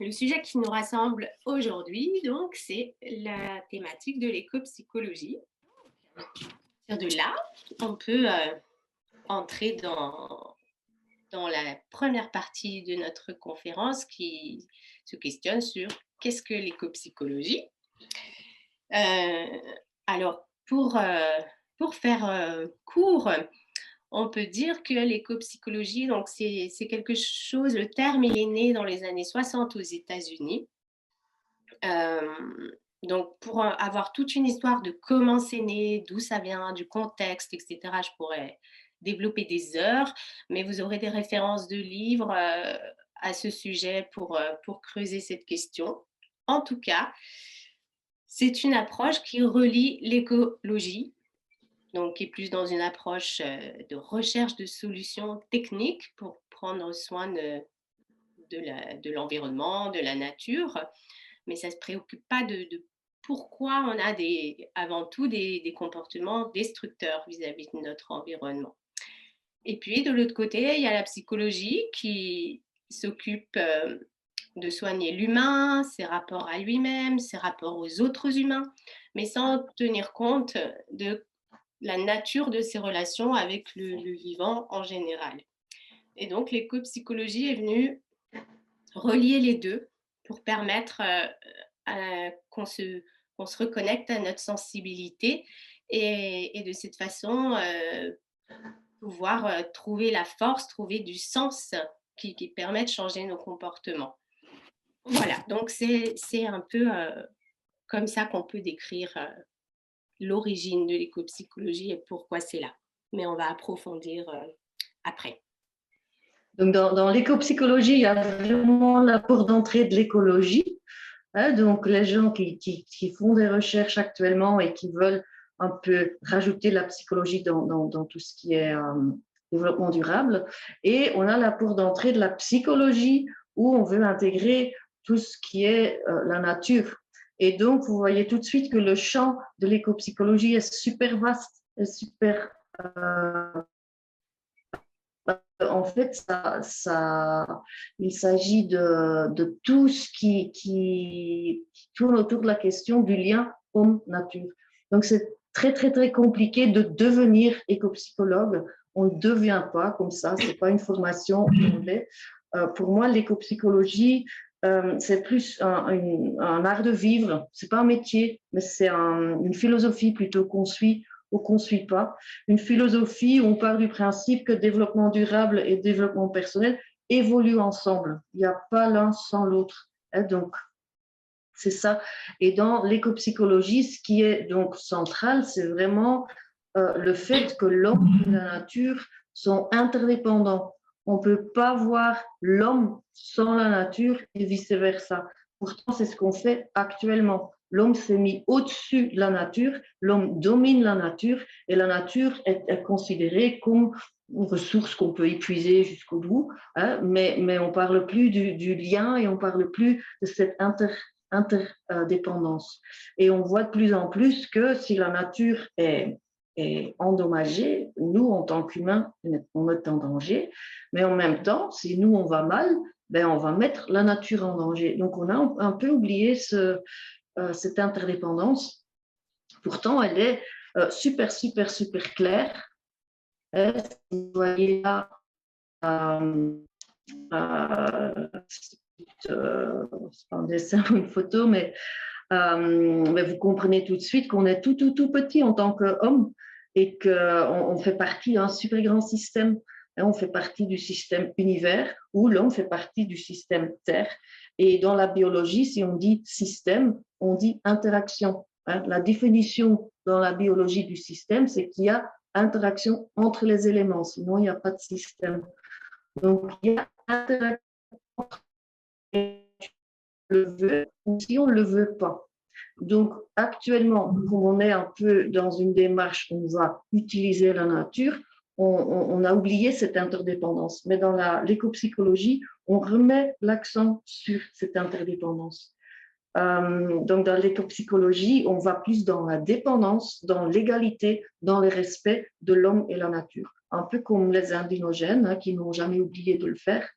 le sujet qui nous rassemble aujourd'hui, donc, c'est la thématique de l'éco-psychologie. À partir de là, on peut entrer dans la première partie de notre conférence qui se questionne sur qu'est-ce que l'éco-psychologie. Alors, pour faire court, on peut dire que l'éco-psychologie, donc c'est quelque chose, le terme il est né dans les années 60 aux États-Unis. Donc, pour avoir toute une histoire de comment c'est né, d'où ça vient, du contexte, etc., je pourrais développer des heures, mais vous aurez des références de livres à ce sujet pour creuser cette question. En tout cas, c'est une approche qui relie l'écologie, donc qui est plus dans une approche de recherche de solutions techniques pour prendre soin de l'environnement, de la nature, mais ça ne se préoccupe pas de pourquoi on a avant tout des comportements destructeurs vis-à-vis de notre environnement. Et puis, de l'autre côté, il y a la psychologie qui s'occupe de soigner l'humain, ses rapports à lui-même, ses rapports aux autres humains, mais sans tenir compte de la nature de ses relations avec le vivant en général. Et donc, l'éco-psychologie est venue relier les deux pour permettre qu'on se reconnecte à notre sensibilité et de cette façon pouvoir trouver la force, trouver du sens qui permet de changer nos comportements. Voilà, donc c'est un peu comme ça qu'on peut décrire l'origine de l'éco-psychologie et pourquoi c'est là. Mais on va approfondir après. Donc, dans l'éco-psychologie, il y a vraiment la porte d'entrée de l'écologie. Donc, les gens qui font des recherches actuellement et qui veulent un peu rajouter la psychologie dans tout ce qui est développement durable. Et on a la porte d'entrée de la psychologie où on veut intégrer tout ce qui est la nature. Et donc, vous voyez tout de suite que le champ de l'éco-psychologie est super vaste, est super... en fait, il s'agit de tout ce qui tourne autour de la question du lien homme-nature. Donc, c'est très, très, très compliqué de devenir éco-psychologue. On ne devient pas comme ça, ce n'est pas une formation. Pour moi, l'éco-psychologie, c'est plus un art de vivre. Ce n'est pas un métier, mais c'est une philosophie plutôt qu'on suit ou qu'on ne suit pas. Une philosophie où on part du principe que développement durable et développement personnel évoluent ensemble. Il n'y a pas l'un sans l'autre. Donc, c'est ça. Et dans l'éco-psychologie, ce qui est donc central, c'est vraiment le fait que l'homme et la nature sont interdépendants. On ne peut pas voir l'homme sans la nature et vice-versa. Pourtant, c'est ce qu'on fait actuellement. L'homme s'est mis au-dessus de la nature, l'homme domine la nature et la nature est considérée comme une ressource qu'on peut épuiser jusqu'au bout, mais on ne parle plus du lien et on ne parle plus de cette interdépendance. Et on voit de plus en plus que si la nature est endommagée, nous, en tant qu'humains, on est en danger, mais en même temps, si nous, on va mal, ben, on va mettre la nature en danger. Donc, on a un peu oublié cette interdépendance. Pourtant, elle est super, super, super claire. Vous voyez là, c'est pas un dessin ou une photo, mais vous comprenez tout de suite qu'on est tout petit en tant qu'homme et qu'on fait partie d'un super grand système. On fait partie du système univers où l'homme fait partie du système Terre. Et dans la biologie, si on dit système, on dit interaction. La définition dans la biologie du système, c'est qu'il y a interaction entre les éléments, sinon il n'y a pas de système. Donc, il y a interaction entre les le veut ou si on ne le veut pas. Donc, actuellement, comme on est un peu dans une démarche où on va utiliser la nature, on a oublié cette interdépendance. Mais dans l'éco-psychologie, on remet l'accent sur cette interdépendance. Donc, dans l'éco-psychologie, on va plus dans la dépendance, dans l'égalité, dans le respect de l'homme et la nature. Un peu comme les indigènes qui n'ont jamais oublié de le faire.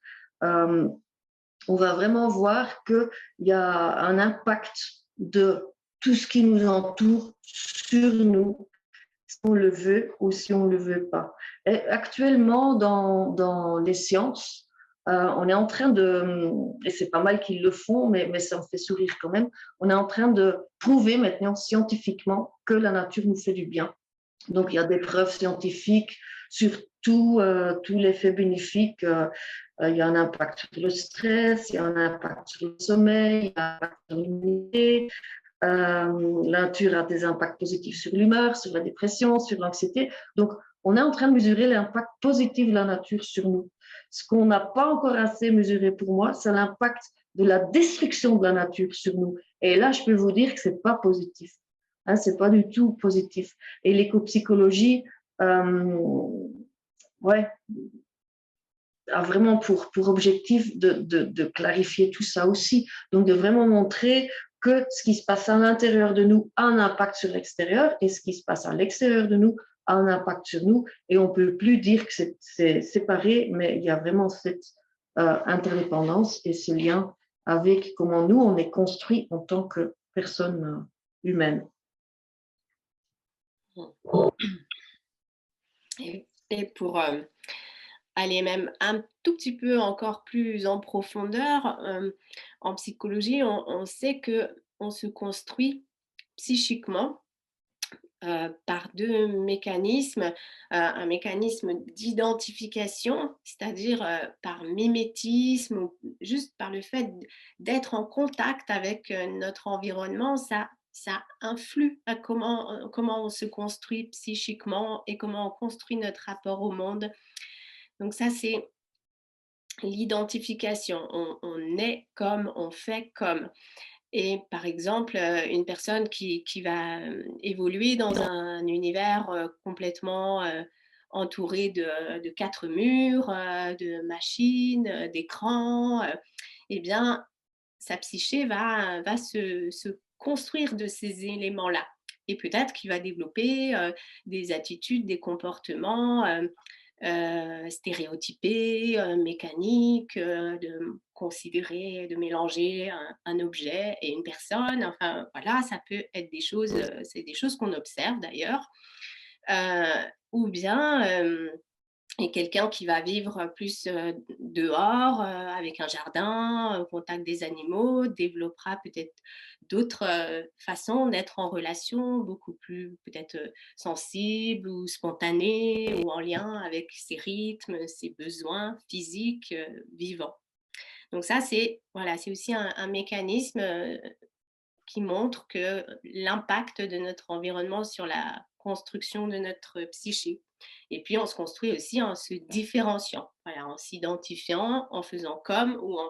on va vraiment voir qu'il y a un impact de tout ce qui nous entoure sur nous, si on le veut ou si on ne le veut pas. Et actuellement, dans les sciences, on est en train de, et c'est pas mal qu'ils le font, mais ça me fait sourire quand même, on est en train de prouver maintenant scientifiquement que la nature nous fait du bien. Donc, il y a des preuves scientifiques sur tout l'effet bénéfique. Il y a un impact sur le stress, il y a un impact sur le sommeil, il y a un impact sur l'immunité. La nature a des impacts positifs sur l'humeur, sur la dépression, sur l'anxiété. Donc, on est en train de mesurer l'impact positif de la nature sur nous. Ce qu'on n'a pas encore assez mesuré pour moi, c'est l'impact de la destruction de la nature sur nous. Et là, je peux vous dire que ce n'est pas positif. Hein, ce n'est pas du tout positif. Et l'écopsychologie, ouais, a vraiment pour objectif de clarifier tout ça aussi. Donc, de vraiment montrer que ce qui se passe à l'intérieur de nous a un impact sur l'extérieur et ce qui se passe à l'extérieur de nous a un impact sur nous. Et on ne peut plus dire que c'est séparé, mais il y a vraiment cette interdépendance et ce lien avec comment nous, on est construit en tant que personne humaine. Et pour aller même un tout petit peu encore plus en profondeur, en psychologie, on sait qu'on se construit psychiquement par deux mécanismes. Un mécanisme d'identification, c'est-à-dire par mimétisme, ou juste par le fait d'être en contact avec notre environnement, ça influe à comment on se construit psychiquement et comment on construit notre rapport au monde. Donc ça, c'est l'identification. On est comme, on fait comme. Et par exemple, une personne qui va évoluer dans un univers complètement entouré de quatre murs, de machines, d'écrans, eh bien, sa psyché va se construire de ces éléments-là. Et peut-être qu'il va développer des attitudes, des comportements stéréotypés, mécaniques, de considérer, de mélanger un objet et une personne. Enfin, voilà, ça peut être des choses, c'est des choses qu'on observe d'ailleurs. Ou bien et quelqu'un qui va vivre plus dehors, avec un jardin, au contact des animaux, développera peut-être d'autres façons d'être en relation, beaucoup plus peut-être sensibles ou spontanées, ou en lien avec ses rythmes, ses besoins physiques vivants. Donc ça, c'est voilà, c'est aussi un mécanisme qui montre que l'impact de notre environnement sur la construction de notre psyché. Et puis, on se construit aussi en se différenciant, voilà, en s'identifiant, en faisant comme ou en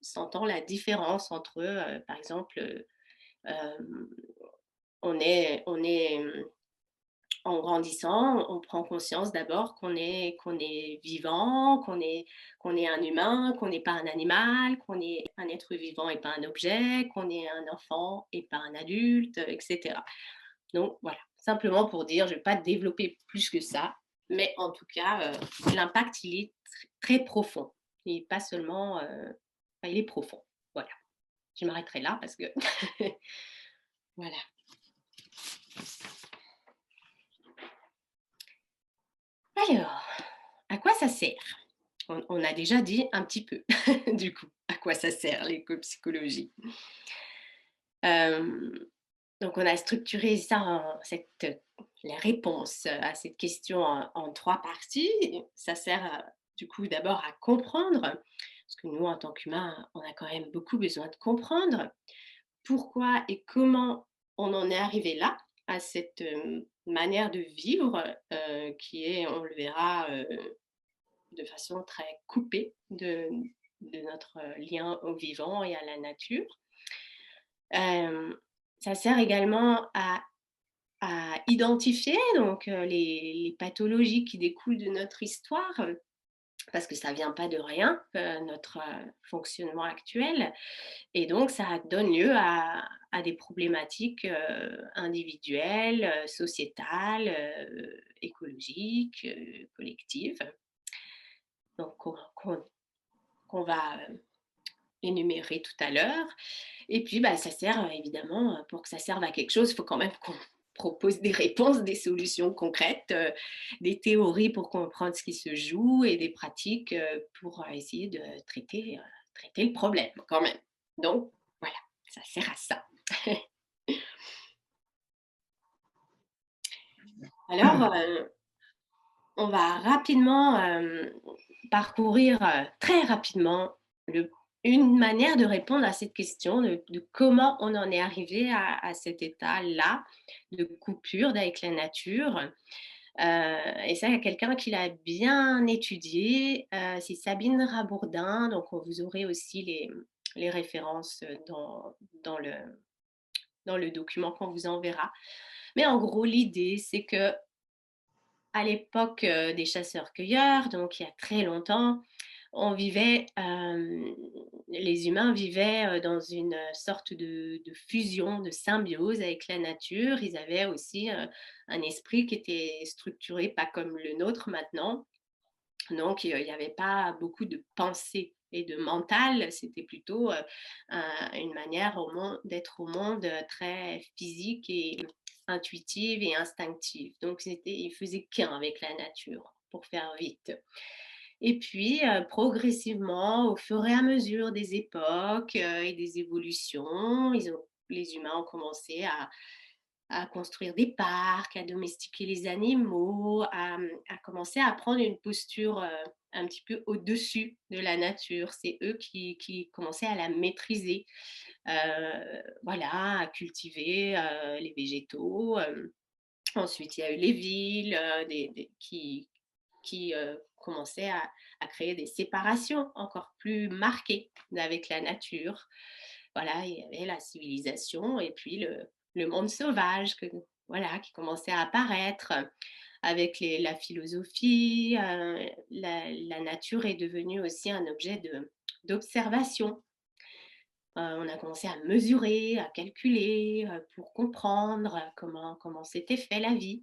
sentant la différence entre, par exemple, on est en grandissant, on prend conscience d'abord qu'on est vivant, qu'on est un humain, qu'on n'est pas un animal, qu'on est un être vivant et pas un objet, qu'on est un enfant et pas un adulte, etc. Donc voilà, simplement pour dire, je ne vais pas développer plus que ça, mais en tout cas, l'impact, il est très profond. Il n'est pas seulement, il est profond. Voilà, je m'arrêterai là parce que voilà. Alors, à quoi ça sert? On a déjà dit un petit peu, du coup, à quoi ça sert l'éco-psychologie. Donc, on a structuré ça, les réponses à cette question en trois parties. Ça sert du coup d'abord à comprendre, parce que nous, en tant qu'humains, on a quand même beaucoup besoin de comprendre pourquoi et comment on en est arrivé là, à cette manière de vivre qui est, on le verra, de façon très coupée de notre lien au vivant et à la nature. Ça sert également à identifier donc les pathologies qui découlent de notre histoire, parce que ça ne vient pas de rien, notre fonctionnement actuel. Et donc, ça donne lieu à des problématiques individuelles, sociétales, écologiques, collectives. Donc, qu'on va énumérer tout à l'heure. Et puis, bah, ça sert évidemment, pour que ça serve à quelque chose, il faut quand même qu'on propose des réponses, des solutions concrètes, des théories pour comprendre ce qui se joue et des pratiques pour essayer de traiter le problème quand même. Donc, voilà, ça sert à ça. Alors, on va rapidement parcourir très rapidement une manière de répondre à cette question de comment on en est arrivé à cet état-là de coupure avec la nature. Et ça, il y a quelqu'un qui l'a bien étudié, c'est Sabine Rabourdin, donc vous aurez aussi les références dans le document qu'on vous enverra. Mais en gros, l'idée, c'est que à l'époque des chasseurs-cueilleurs, donc il y a très longtemps, les humains vivaient dans une sorte de fusion, de symbiose avec la nature. Ils avaient aussi un esprit qui était structuré pas comme le nôtre maintenant. Donc, il n'y avait pas beaucoup de pensée et de mental. C'était plutôt une manière d'être au monde très physique et intuitive et instinctive. Donc, il faisait qu'un avec la nature, pour faire vite. Et puis, progressivement, au fur et à mesure des époques et des évolutions, les humains ont commencé à construire des parcs, à domestiquer les animaux, à commencer à prendre une posture un petit peu au-dessus de la nature. C'est eux qui commençaient à la maîtriser, voilà, à cultiver les végétaux. Ensuite, il y a eu les villes qui commençaient à créer des séparations encore plus marquées avec la nature. Voilà, il y avait la civilisation et puis le monde sauvage voilà, qui commençait à apparaître avec la philosophie. La nature est devenue aussi un objet d'observation. On a commencé à mesurer, à calculer pour comprendre comment s'était fait la vie.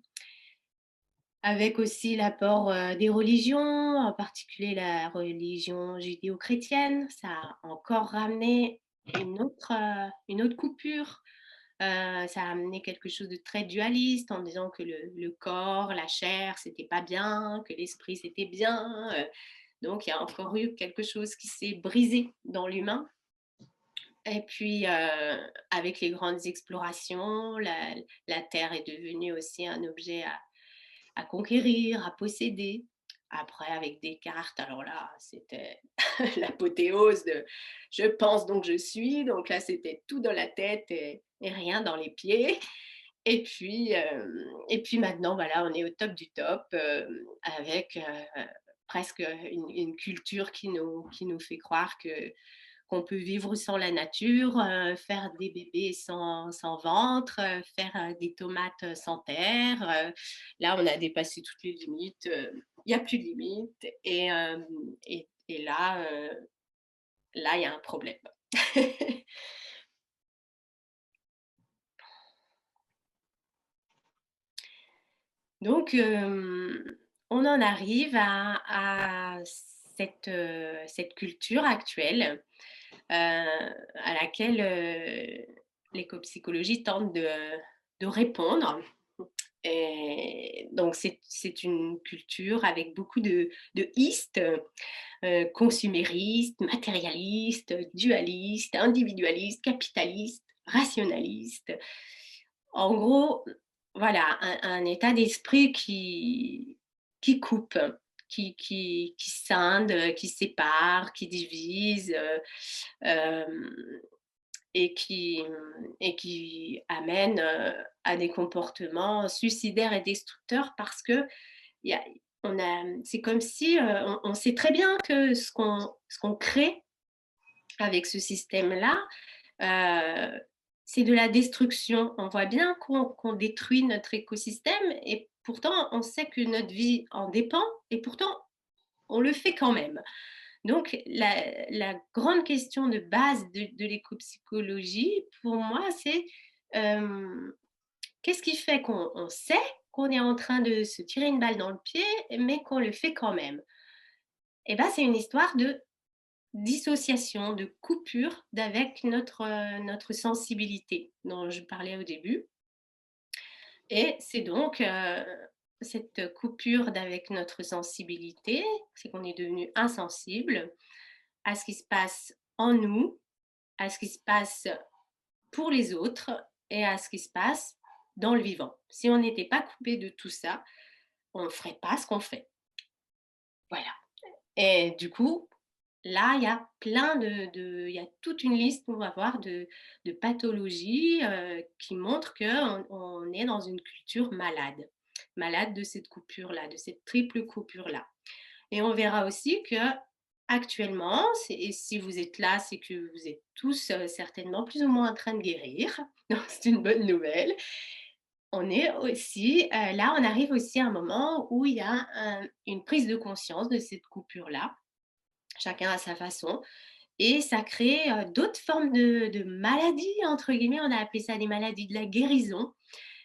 Avec aussi l'apport des religions, en particulier la religion judéo-chrétienne, ça a encore ramené une autre coupure. Ça a amené quelque chose de très dualiste en disant que le corps, la chair, c'était pas bien, que l'esprit, c'était bien. Donc, il y a encore eu quelque chose qui s'est brisé dans l'humain. Et puis, avec les grandes explorations, la Terre est devenue aussi un objet à conquérir, à posséder. Après, avec Descartes, alors là, c'était l'apothéose de je pense donc je suis. Donc là, c'était tout dans la tête et rien dans les pieds. Et puis maintenant, voilà, on est au top du top avec presque une culture qui nous fait croire qu'on peut vivre sans la nature, faire des bébés sans ventre, faire des tomates sans terre. Là, on a dépassé toutes les limites. Il n'y a plus de limites. Et là, il y a un problème. Donc, on en arrive à cette culture actuelle à laquelle l'écopsychologie tente de répondre. Et donc, c'est une culture avec beaucoup de istes, consuméristes, matérialistes, dualistes, individualistes, capitalistes, rationalistes. En gros, voilà, un état d'esprit qui coupe, qui scinde, qui sépare, qui divise, et qui amène à des comportements suicidaires et destructeurs parce que y a, c'est comme si on sait très bien que ce qu'on crée avec ce système-là, euh, c'est de la destruction. On voit bien qu'on détruit notre écosystème et pourtant on sait que notre vie en dépend et pourtant on le fait quand même. Donc, la grande question de base de l'écopsychologie, pour moi, c'est qu'est-ce qui fait qu'on sait qu'on est en train de se tirer une balle dans le pied, mais qu'on le fait quand même? Eh bien, c'est une histoire dissociation, de coupure d'avec notre sensibilité dont je parlais au début. Et c'est donc cette coupure d'avec notre sensibilité, c'est qu'on est devenu insensible à ce qui se passe en nous, à ce qui se passe pour les autres et à ce qui se passe dans le vivant. Si on n'était pas coupé de tout ça, on ne ferait pas ce qu'on fait. Voilà. Et du coup, là, il y a il y a toute une liste, on va voir, de pathologies qui montrent qu'on est dans une culture malade, malade de cette coupure-là, de cette triple coupure-là. Et on verra aussi que actuellement, et si vous êtes là, c'est que vous êtes tous certainement plus ou moins en train de guérir. Donc c'est une bonne nouvelle. On est aussi, là, on arrive aussi à un moment où il y a une prise de conscience de cette coupure-là, chacun à sa façon, et ça crée d'autres formes de maladies, entre guillemets, on a appelé ça des maladies de la guérison.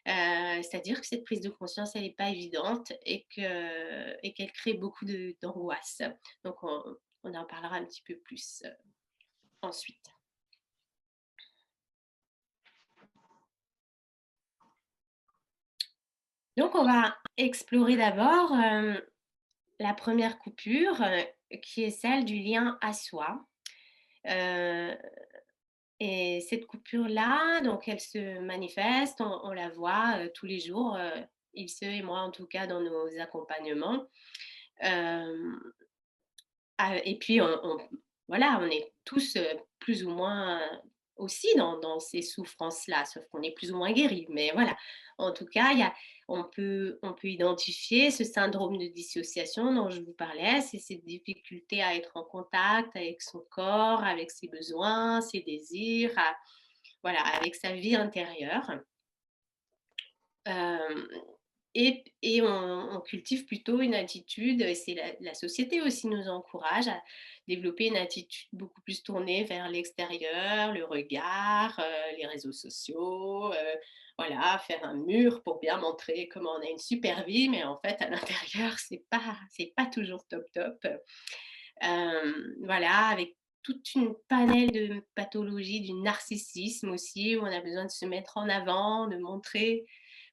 C'est-à-dire que cette prise de conscience, elle n'est pas évidente et qu'elle crée beaucoup d'angoisse. Donc, on en parlera un petit peu plus ensuite. Donc, on va explorer d'abord la première coupure qui est celle du lien à soi. Et cette coupure-là, donc elle se manifeste, on la voit tous les jours, Ilse et moi en tout cas dans nos accompagnements. Et puis voilà, on est tous plus ou moins aussi dans ces souffrances-là, sauf qu'on est plus ou moins guéris. Mais voilà, en tout cas, on peut identifier ce syndrome de dissociation dont je vous parlais, c'est cette difficulté à être en contact avec son corps, avec ses besoins, ses désirs, voilà, avec sa vie intérieure. Et on cultive plutôt une attitude, et c'est la société aussi nous encourage à développer une attitude beaucoup plus tournée vers l'extérieur, le regard, les réseaux sociaux, voilà, faire un mur pour bien montrer comment on a une super vie, mais en fait à l'intérieur c'est pas toujours top top. Voilà, avec toute une panel de pathologies, du narcissisme aussi, où on a besoin de se mettre en avant, de montrer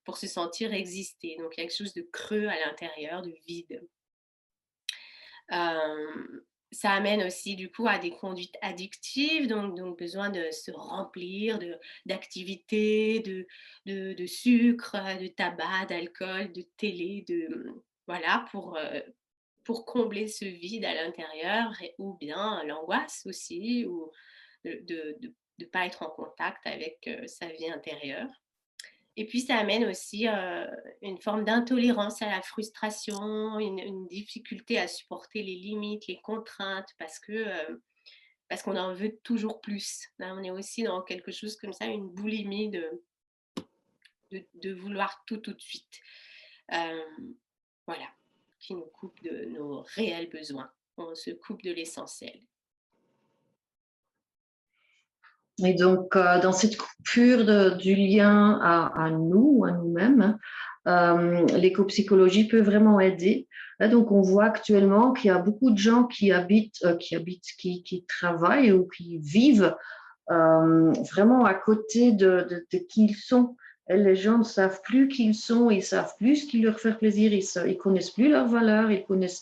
pour se sentir exister. Donc, il y a quelque chose de creux à l'intérieur, de vide. Ça amène aussi du coup à des conduites addictives, donc besoin de se remplir d'activités, de sucre, de tabac, d'alcool, de télé, voilà, pour combler ce vide à l'intérieur, ou bien l'angoisse aussi, ou de ne pas être en contact avec sa vie intérieure. Et puis, ça amène aussi une forme d'intolérance à la frustration, une difficulté à supporter les limites, les contraintes, parce qu'on en veut toujours plus. Là, on est aussi dans quelque chose comme ça, une boulimie de vouloir tout de suite. Voilà, qui nous coupe de nos réels besoins. On se coupe de l'essentiel. Et donc, dans cette coupure du lien à nous, à nous-mêmes, l'éco-psychologie peut vraiment aider. Donc, on voit actuellement qu'il y a beaucoup de gens qui travaillent ou qui vivent vraiment à côté de qui ils sont. Et les gens ne savent plus qui ils sont, ils ne savent plus ce qui leur fait plaisir, ils ne connaissent plus leurs valeurs, ils connaissent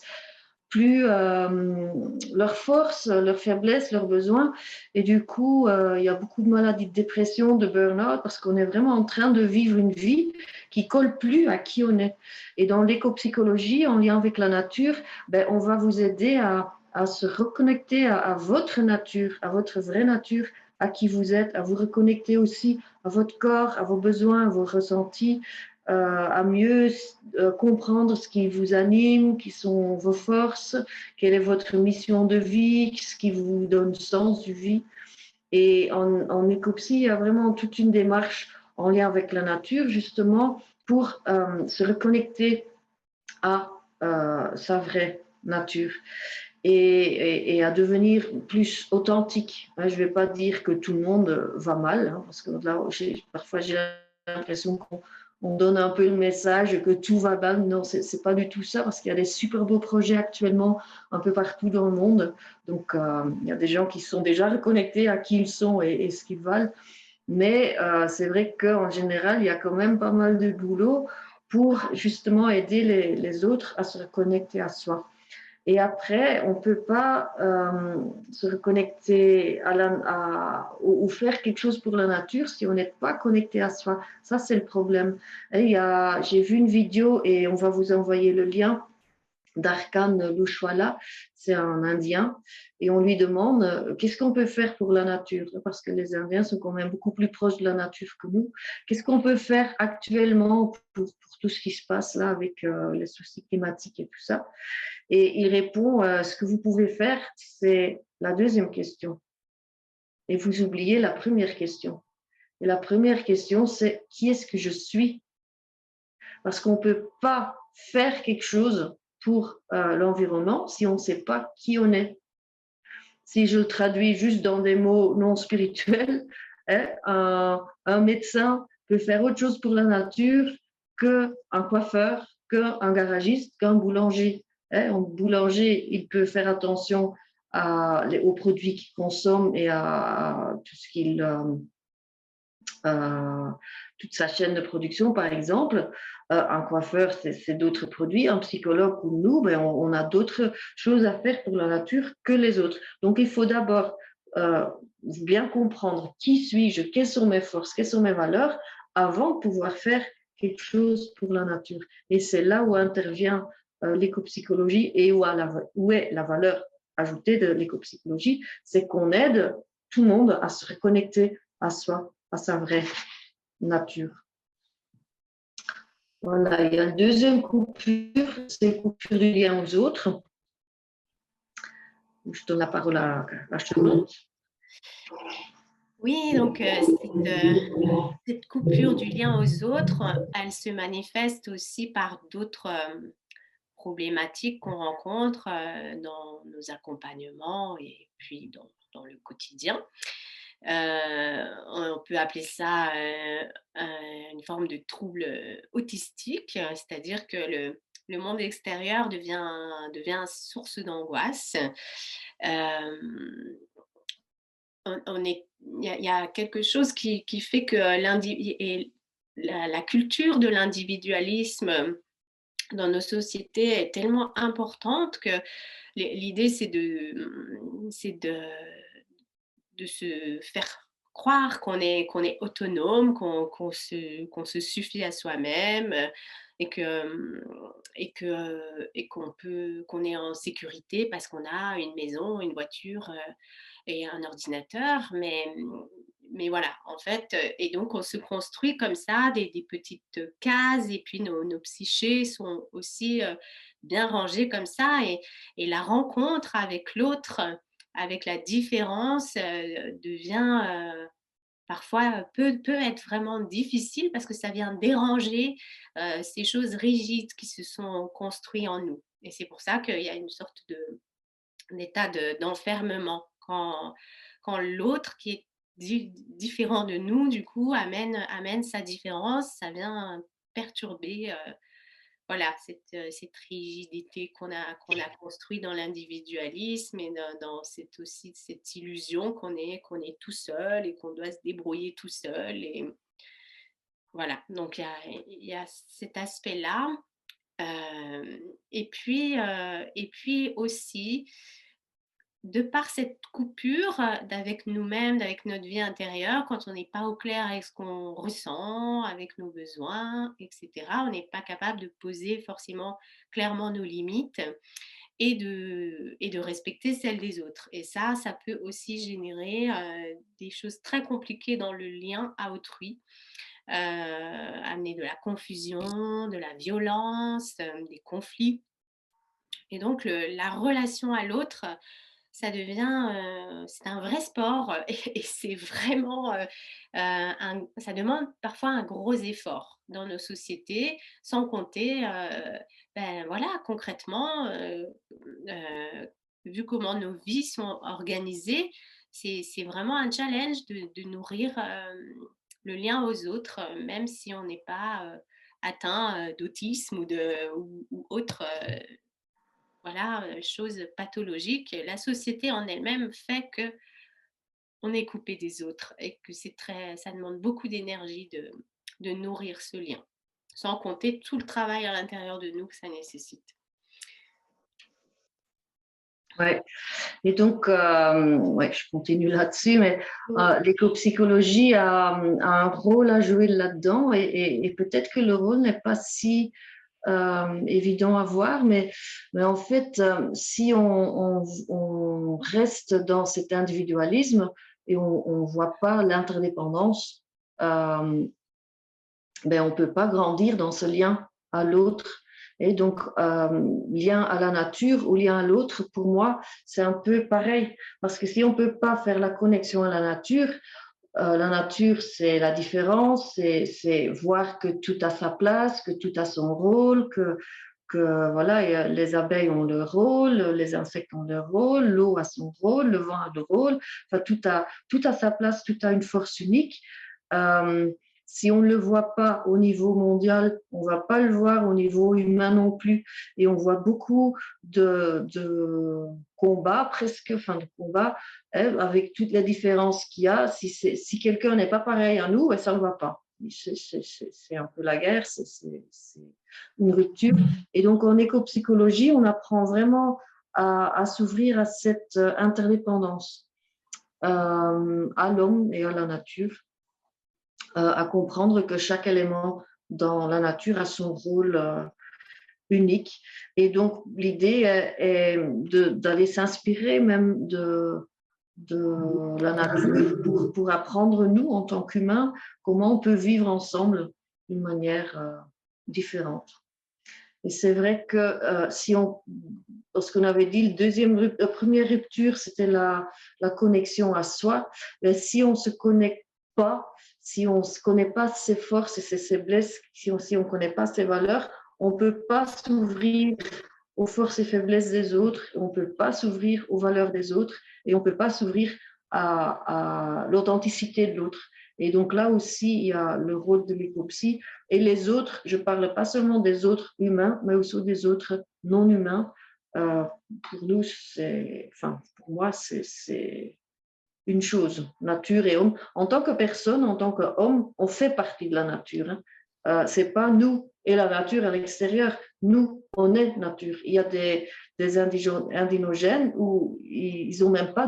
plus leurs forces, leurs faiblesses, leurs besoins. Et du coup, il y a beaucoup de maladies de dépression, de burn-out, parce qu'on est vraiment en train de vivre une vie qui colle plus à qui on est. Et dans l'éco-psychologie, en lien avec la nature, ben, on va vous aider à se reconnecter à votre nature, à votre vraie nature, à qui vous êtes, à vous reconnecter aussi à votre corps, à vos besoins, à vos ressentis, à mieux comprendre ce qui vous anime, qui sont vos forces, quelle est votre mission de vie, ce qui vous donne sens du vie. Et en écopsie, il y a vraiment toute une démarche en lien avec la nature, justement, pour se reconnecter à sa vraie nature et à devenir plus authentique. Je ne vais pas dire que tout le monde va mal, parce que là, parfois j'ai l'impression on donne un peu le message que tout va bien. Non, c'est pas du tout ça, parce qu'il y a des super beaux projets actuellement un peu partout dans le monde. Donc, il y a des gens qui sont déjà reconnectés à qui ils sont et ce qu'ils valent. Mais c'est vrai qu'en général, il y a quand même pas mal de boulot pour justement aider les autres à se reconnecter à soi. Et après, on ne peut pas se reconnecter ou faire quelque chose pour la nature si on n'est pas connecté à soi. Ça, c'est le problème. J'ai vu une vidéo et on va vous envoyer le lien d'Arkan Lushwala, c'est un Indien, et on lui demande qu'est-ce qu'on peut faire pour la nature, parce que les Indiens sont quand même beaucoup plus proches de la nature que nous. Qu'est-ce qu'on peut faire actuellement pour tout ce qui se passe là avec les soucis climatiques et tout ça? Et il répond, ce que vous pouvez faire, c'est la deuxième question. Et vous oubliez la première question. Et la première question, c'est qui est-ce que je suis? Parce qu'on ne peut pas faire quelque chose pour l'environnement si on ne sait pas qui on est. Si je le traduis juste dans des mots non spirituels, hein, un médecin peut faire autre chose pour la nature qu'un coiffeur, qu'un garagiste, qu'un boulanger. Hein. Un boulanger, il peut faire attention aux produits qu'il consomme et à tout ce qu'il toute sa chaîne de production, par exemple. Un coiffeur, c'est d'autres produits. Un psychologue ou nous, ben, on a d'autres choses à faire pour la nature que les autres. Donc, il faut d'abord bien comprendre qui suis-je, quelles sont mes forces, quelles sont mes valeurs, avant de pouvoir faire quelque chose pour la nature. Et c'est là où intervient l'écopsychologie et où est la valeur ajoutée de l'écopsychologie, c'est qu'on aide tout le monde à se reconnecter à soi, à sa vraie nature. Voilà, il y a la deuxième coupure, c'est la coupure du lien aux autres. Je donne la parole à Charlotte. Oui, donc cette coupure du lien aux autres, elle se manifeste aussi par d'autres problématiques qu'on rencontre dans nos accompagnements et puis dans le quotidien. On peut appeler ça une forme de trouble autistique, c'est-à-dire que le monde extérieur devient source d'angoisse. Il y a quelque chose qui fait que la culture de l'individualisme dans nos sociétés est tellement importante que l'idée, c'est de se faire croire qu'on est autonome, qu'on se suffit à soi-même et qu'on est en sécurité parce qu'on a une maison, une voiture et un ordinateur, mais voilà, en fait, et donc on se construit comme ça des petites cases, et puis nos psychés sont aussi bien rangées comme ça, et la rencontre avec l'autre, avec la différence, devient parfois peut être vraiment difficile parce que ça vient déranger ces choses rigides qui se sont construites en nous. Et c'est pour ça qu'il y a une sorte d'état d'enfermement quand l'autre qui est différent de nous, du coup, amène sa différence, ça vient perturber voilà, cette rigidité qu'on a construit dans l'individualisme, et aussi cette illusion qu'on est tout seul et qu'on doit se débrouiller tout seul. Et voilà, donc il y a cet aspect-là. Et puis aussi, de par cette coupure d'avec nous-mêmes, avec notre vie intérieure, quand on n'est pas au clair avec ce qu'on ressent, avec nos besoins, etc., on n'est pas capable de poser forcément clairement nos limites et de respecter celles des autres. Et ça peut aussi générer des choses très compliquées dans le lien à autrui, amener de la confusion, de la violence, des conflits. Et donc, la relation à l'autre, c'est un vrai sport et c'est vraiment, ça demande parfois un gros effort dans nos sociétés, sans compter, ben voilà, concrètement, vu comment nos vies sont organisées, c'est vraiment un challenge de nourrir, le lien aux autres, même si on n'est pas atteint d'autisme ou autre voilà, chose pathologique. La société en elle-même fait que on est coupé des autres et que ça demande beaucoup d'énergie de nourrir ce lien, sans compter tout le travail à l'intérieur de nous que ça nécessite. Ouais. Et donc, ouais, je continue là-dessus, mais Oui. l'éco-psychologie a un rôle à jouer là-dedans et peut-être que le rôle n'est pas si évident à voir, mais en fait, si on reste dans cet individualisme et on ne voit pas l'interdépendance, ben, on ne peut pas grandir dans ce lien à l'autre. Et donc, lien à la nature ou lien à l'autre, pour moi, c'est un peu pareil. Parce que si on ne peut pas faire la connexion à la nature, c'est la différence, c'est voir que tout a sa place, que tout a son rôle, que voilà, les abeilles ont leur rôle, les insectes ont leur rôle, l'eau a son rôle, le vent a le rôle. Enfin, tout a sa place, tout a une force unique. Euh, Si on ne le voit pas au niveau mondial, on ne va pas le voir au niveau humain non plus. Et on voit beaucoup de combats, presque, enfin de combats, avec toutes les différences qu'il y a. Si quelqu'un n'est pas pareil à nous, ça ne va pas. C'est un peu la guerre, c'est une rupture. Et donc en éco-psychologie, on apprend vraiment à s'ouvrir à cette interdépendance à l'homme et à la nature, à comprendre que chaque élément dans la nature a son rôle unique. Et donc, l'idée est d'aller s'inspirer même de la nature pour apprendre, nous, en tant qu'humains, comment on peut vivre ensemble d'une manière différente. Et c'est vrai que si on, parce qu'on avait dit, la première rupture, c'était la connexion à soi, mais si on ne se connecte pas, si on ne connaît pas ses forces et ses faiblesses, si on ne connaît pas ses valeurs, on ne peut pas s'ouvrir aux forces et faiblesses des autres, on ne peut pas s'ouvrir aux valeurs des autres et on ne peut pas s'ouvrir à l'authenticité de l'autre. Et donc là aussi, il y a le rôle de l'écopsie. Et les autres, je ne parle pas seulement des autres humains, mais aussi des autres non humains. Pour nous, enfin, pour moi, c'est une chose, nature et homme. En tant que personne, en tant qu'homme, on fait partie de la nature. Hein. C'est pas nous et la nature à l'extérieur. Nous, on est nature. Il y a des indigènes où ils n'ont même pas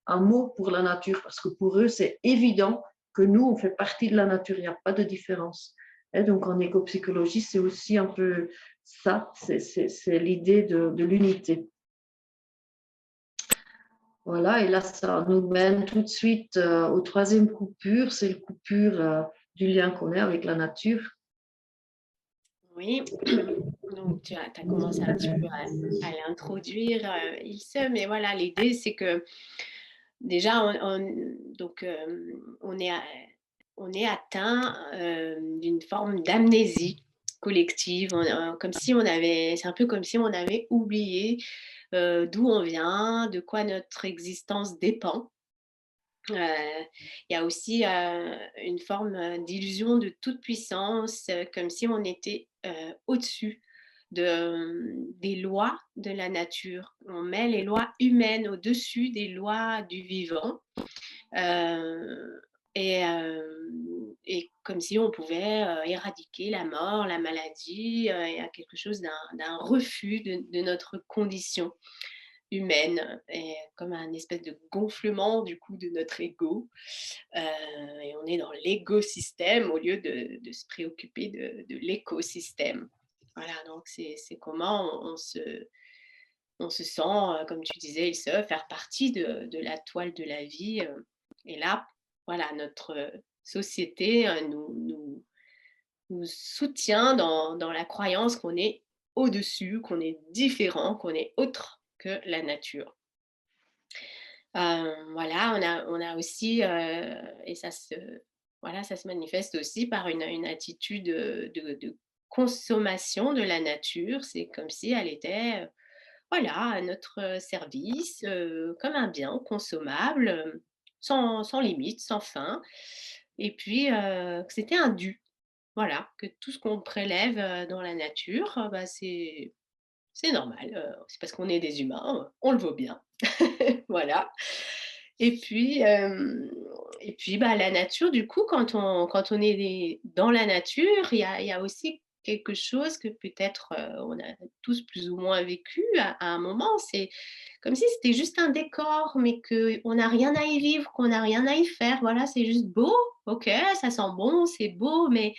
un mot pour la nature, parce que pour eux, c'est évident que nous, on fait partie de la nature. Il n'y a pas de différence. Et donc, en écopsychologie, c'est aussi un peu ça, c'est l'idée de l'unité. Voilà, et là, ça nous mène tout de suite au troisième coupure, c'est le coupure du lien qu'on a avec la nature. Oui, donc tu as commencé un petit peu à l'introduire, Ilse, mais voilà, l'idée c'est que déjà, donc, on est atteint d'une forme d'amnésie collective, comme si c'est un peu comme si on avait oublié d'où on vient, de quoi notre existence dépend. Il y a aussi une forme d'illusion de toute puissance, comme si on était au-dessus des lois de la nature. On met les lois humaines au-dessus des lois du vivant. Euh, et comme si on pouvait éradiquer la mort, la maladie, il y a quelque chose d'un refus de notre condition humaine, et comme un espèce de gonflement du coup de notre ego. Et on est dans l'écosystème au lieu de se préoccuper de l'écosystème. Voilà, donc c'est comment on se sent, comme tu disais, il se faire partie de la toile de la vie. Et là, voilà, notre société nous soutient dans la croyance qu'on est au-dessus, qu'on est différent, qu'on est autre que la nature. Voilà, on a aussi, et voilà, ça se manifeste aussi par une attitude de consommation de la nature. C'est comme si elle était, voilà, à notre service, comme un bien consommable, sans limite, sans fin. et puis que c'était un dû. Voilà, que tout ce qu'on prélève, dans la nature, bah, c'est normal, c'est parce qu'on est des humains, on le vaut bien. Voilà. Et puis, bah, la nature, du coup, quand on est dans la nature, il y a aussi quelque chose que peut-être, on a tous plus ou moins vécu à un moment. C'est comme si c'était juste un décor, mais qu'on n'a rien à y vivre, qu'on n'a rien à y faire. Voilà, c'est juste beau, OK, ça sent bon, c'est beau, mais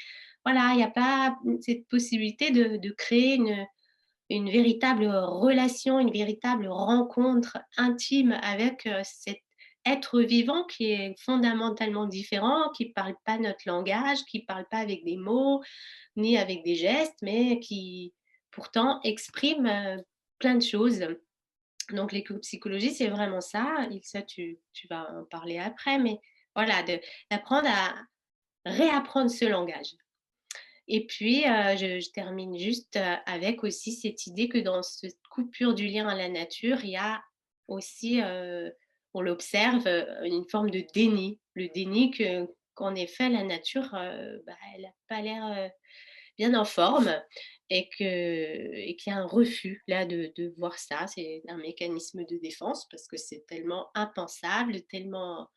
voilà, il n'y a pas cette possibilité de créer une véritable relation, une véritable rencontre intime avec cet être vivant qui est fondamentalement différent, qui ne parle pas notre langage, qui ne parle pas avec des mots, ni avec des gestes, mais qui pourtant exprime plein de choses. Donc l'éco-psychologie, c'est vraiment ça. Et ça, tu vas en parler après, mais voilà, d'apprendre à réapprendre ce langage. Et puis, je termine juste, avec aussi cette idée que dans cette coupure du lien à la nature, il y a aussi, on l'observe, une forme de déni. Le déni qu'en effet la nature, bah, elle a pas l'air, bien en forme et qu'il y a un refus là de voir ça. C'est un mécanisme de défense parce que c'est tellement impensable, tellement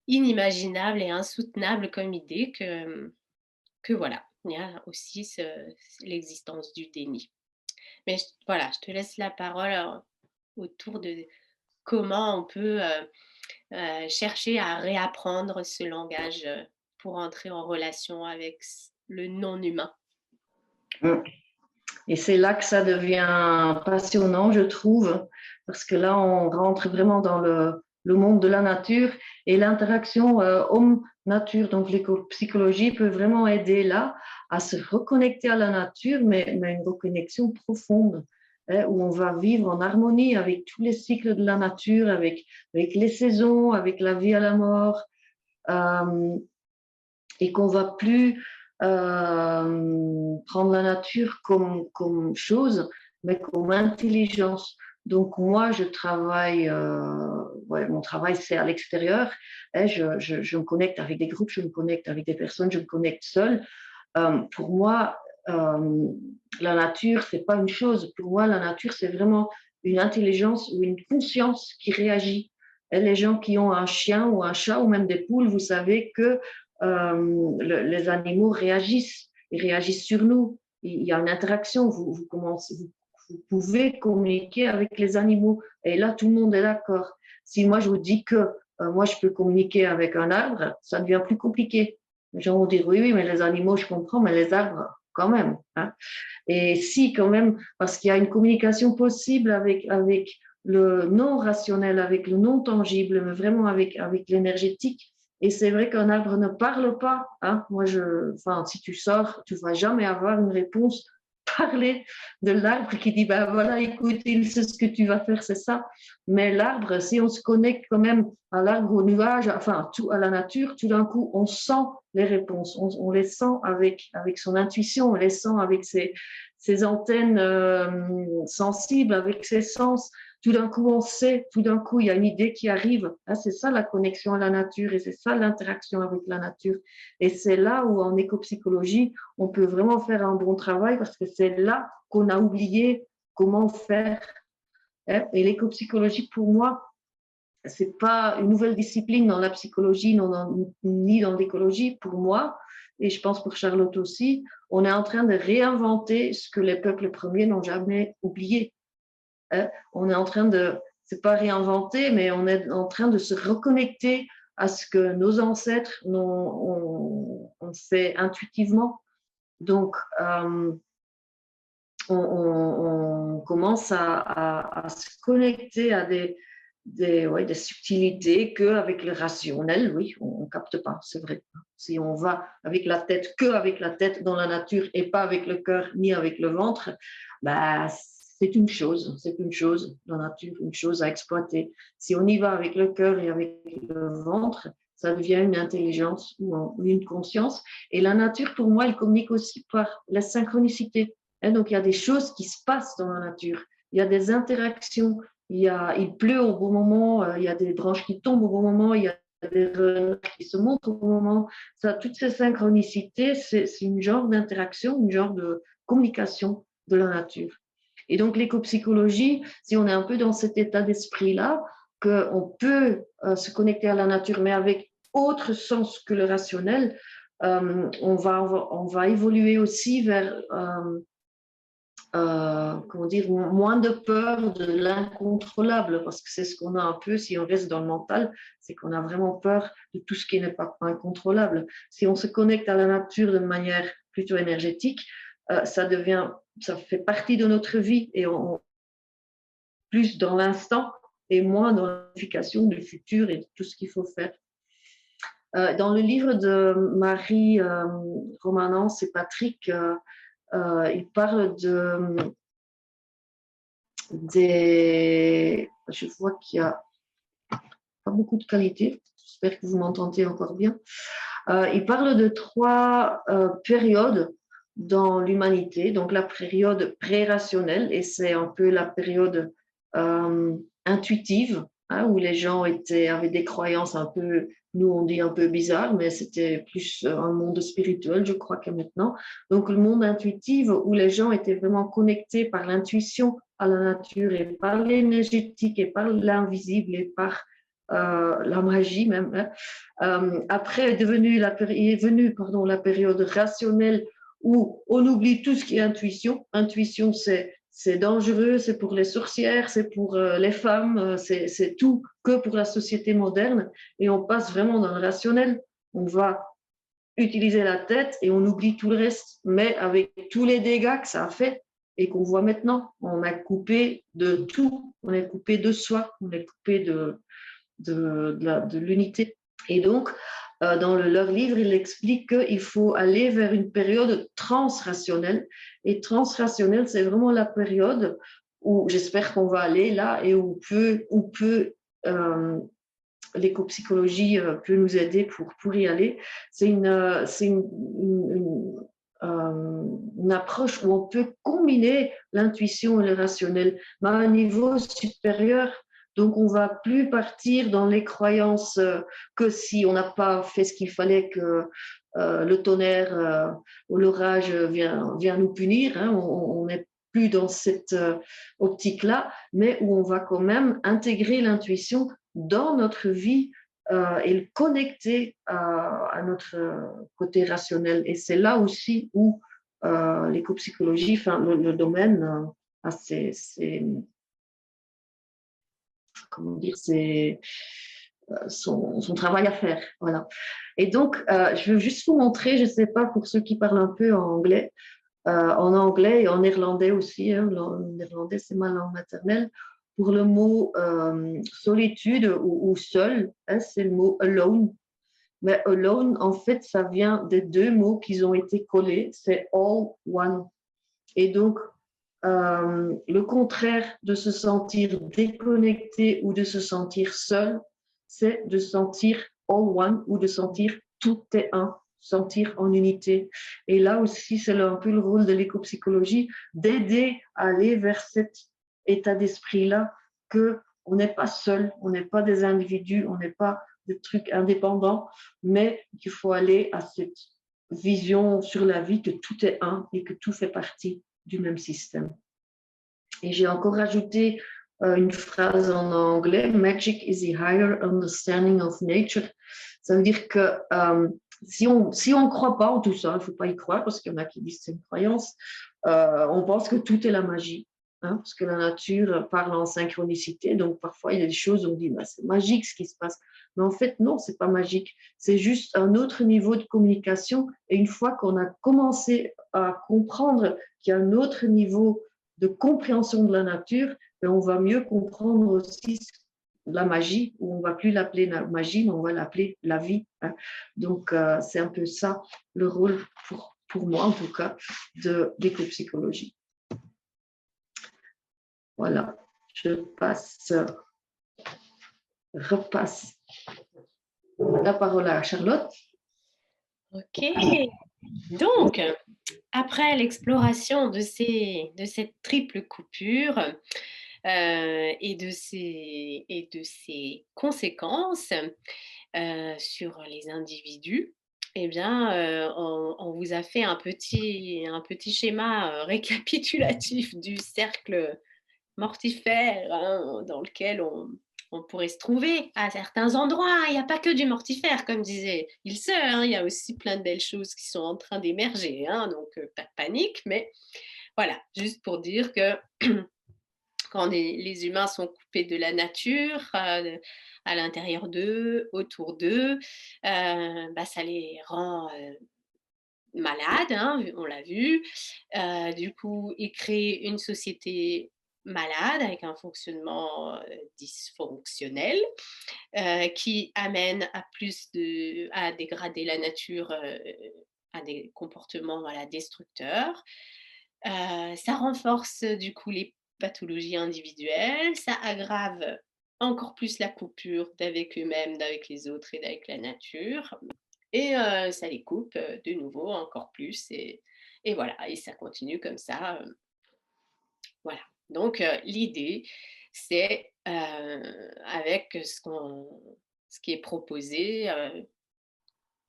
inimaginable et insoutenable comme idée que voilà, il y a aussi l'existence du déni. Mais voilà, je te laisse la parole autour de comment on peut chercher à réapprendre ce langage pour entrer en relation avec le non-humain. Mm. Et c'est là que ça devient passionnant, je trouve, parce que là, on rentre vraiment dans le monde de la nature et l'interaction homme-nature. Donc, l'éco-psychologie peut vraiment aider là à se reconnecter à la nature, mais une reconnexion profonde, hein, où on va vivre en harmonie avec tous les cycles de la nature, avec les saisons, avec la vie à la mort, et qu'on va plus prendre la nature comme chose, mais comme intelligence. Donc moi, je travaille, ouais, mon travail c'est à l'extérieur. Hein, je me connecte avec des groupes, je me connecte avec des personnes, je me connecte seule. Pour moi, la nature, c'est pas une chose. Pour moi, la nature, c'est vraiment une intelligence ou une conscience qui réagit. Et les gens qui ont un chien ou un chat ou même des poules, vous savez que les animaux réagissent. Ils réagissent sur nous. Il y a une interaction. Vous pouvez communiquer avec les animaux. Et là, tout le monde est d'accord. Si moi, je vous dis que moi, je peux communiquer avec un arbre, ça devient plus compliqué. Les gens vont dire oui, oui, mais les animaux, je comprends, mais les arbres, quand même. Hein. Et si, quand même, parce qu'il y a une communication possible avec le non rationnel, avec le non tangible, mais vraiment avec l'énergétique. Et c'est vrai qu'un arbre ne parle pas. Hein. Moi, enfin, si tu sors, tu ne vas jamais avoir une réponse parler de l'arbre qui dit, ben voilà, écoute, il sait ce que tu vas faire, c'est ça. Mais l'arbre, si on se connecte quand même à l'arbre, au nuage, enfin, tout, à la nature, tout d'un coup, on sent les réponses, on les sent avec son intuition, on les sent avec ses antennes sensibles, avec ses sens. Tout d'un coup, on sait, tout d'un coup, il y a une idée qui arrive. Ah, c'est ça la connexion à la nature et c'est ça l'interaction avec la nature. Et c'est là où, en écopsychologie, on peut vraiment faire un bon travail parce que c'est là qu'on a oublié comment faire. Hein. Et l'écopsychologie, pour moi, c'est pas une nouvelle discipline dans la psychologie ni dans l'écologie. Pour moi, et je pense pour Charlotte aussi, on est en train de réinventer ce que les peuples premiers n'ont jamais oublié. Hein. On est en train de, c'est pas réinventer, mais on est en train de se reconnecter à ce que nos ancêtres ont fait intuitivement. Donc, on commence à se connecter à des subtilités qu'avec le rationnel, oui, on ne capte pas, c'est vrai. Si on va avec la tête, qu'avec la tête dans la nature et pas avec le cœur ni avec le ventre, bah, c'est une chose dans la nature, une chose à exploiter. Si on y va avec le cœur et avec le ventre, ça devient une intelligence ou une conscience. Et la nature, pour moi, elle communique aussi par la synchronicité. Et donc, il y a des choses qui se passent dans la nature. Il y a des interactions. Il pleut au bon moment. Il y a des branches qui tombent au bon moment. Il y a des renards qui se montrent au moment. Ça, toutes ces synchronicités, c'est une genre d'interaction, une genre de communication de la nature. Et donc, l'écopsychologie, si on est un peu dans cet état d'esprit-là, qu'on peut se connecter à la nature, mais avec autre sens que le rationnel, on va évoluer aussi vers comment dire, moins de peur de l'incontrôlable, parce que c'est ce qu'on a un peu si on reste dans le mental, c'est qu'on a vraiment peur de tout ce qui n'est pas incontrôlable. Si on se connecte à la nature de manière plutôt énergétique, ça fait partie de notre vie et on plus dans l'instant et moins dans l'amplification du futur et de tout ce qu'il faut faire. Dans le livre de Marie Romanence et Patrick, il parle je vois qu'il n'y a pas beaucoup de qualité. J'espère que vous m'entendez encore bien. Il parle de 3 périodes dans l'humanité. Donc la période pré-rationnelle, et c'est un peu la période intuitive, hein, où les gens avaient des croyances un peu, nous on dit un peu bizarres, mais c'était plus un monde spirituel, je crois, que maintenant. Donc le monde intuitif, où les gens étaient vraiment connectés par l'intuition à la nature et par l'énergétique et par l'invisible et par la magie même. Hein. Après est venue la période rationnelle où on oublie tout ce qui est intuition. Intuition, c'est dangereux, c'est pour les sorcières, c'est pour les femmes, c'est tout que pour la société moderne. Et on passe vraiment dans le rationnel. On va utiliser la tête et on oublie tout le reste. Mais avec tous les dégâts que ça a fait et qu'on voit maintenant, on a coupé de tout. On est coupé de soi, on est coupé de l'unité. Et donc, dans leur livre, il explique qu'il faut aller vers une période transrationnelle. Et transrationnelle, c'est vraiment la période où j'espère qu'on va aller là et où l'écopsychologie peut nous aider pour y aller. C'est une approche où on peut combiner l'intuition et le rationnel, mais à un niveau supérieur. Donc, on ne va plus partir dans les croyances que si on n'a pas fait ce qu'il fallait, que le tonnerre ou l'orage vient nous punir. Hein. On n'est plus dans cette optique-là, mais où on va quand même intégrer l'intuition dans notre vie et le connecter à notre côté rationnel. Et c'est là aussi où l'écopsychologie, enfin le domaine, a comment dire, son travail à faire. Voilà. Et donc, je veux juste vous montrer, je ne sais pas pour ceux qui parlent un peu en anglais et en néerlandais aussi, hein, le néerlandais c'est ma langue maternelle, pour le mot solitude ou seul, hein, c'est le mot alone. Mais alone, en fait, ça vient des 2 mots qui ont été collés, c'est all one. Et donc, le contraire de se sentir déconnecté ou de se sentir seul, c'est de sentir all one ou de sentir tout est un, sentir en unité. Et là aussi, c'est un peu le rôle de l'écopsychologie, d'aider à aller vers cet état d'esprit-là, qu'on n'est pas seul, on n'est pas des individus, on n'est pas des trucs indépendants, mais qu'il faut aller à cette vision sur la vie que tout est un et que tout fait partie du même système. Et j'ai encore ajouté une phrase en anglais, Magic is the higher understanding of nature. Ça veut dire que si on ne croit pas en tout ça, il ne faut pas y croire parce qu'il y en a qui disent que c'est une croyance, on pense que tout est la magie. Hein, parce que la nature parle en synchronicité, donc parfois il y a des choses où on dit bah, c'est magique ce qui se passe. Mais en fait, non, c'est pas magique. C'est juste un autre niveau de communication. Et une fois qu'on a commencé à comprendre qu'il y a un autre niveau de compréhension de la nature, ben on va mieux comprendre aussi la magie, ou on ne va plus l'appeler la magie, mais on va l'appeler la vie. Hein. Donc, c'est un peu ça le rôle, pour moi en tout cas, de l'écopsychologie. Voilà, je repasse la parole à Charlotte. Ok, donc après l'exploration de cette triple coupure et de ses conséquences, sur les individus, eh bien, on vous a fait un petit schéma, récapitulatif du cercle mortifère, hein, dans lequel on pourrait se trouver à certains endroits. Il n'y a pas que du mortifère, comme disait Ilse, hein, il y a aussi plein de belles choses qui sont en train d'émerger, hein, donc pas de panique, mais voilà, juste pour dire que quand les humains sont coupés de la nature, à l'intérieur d'eux, autour d'eux, bah, ça les rend malades, hein, on l'a vu. Du coup, ils créent une société malade avec un fonctionnement dysfonctionnel qui amène à dégrader la nature, à des comportements voilà, destructeurs. Ça renforce du coup les pathologies individuelles, ça aggrave encore plus la coupure d'avec eux-mêmes, d'avec les autres et d'avec la nature. Et ça les coupe de nouveau encore plus. Et voilà, et ça continue comme ça. Voilà. Donc l'idée, c'est avec ce qui est proposé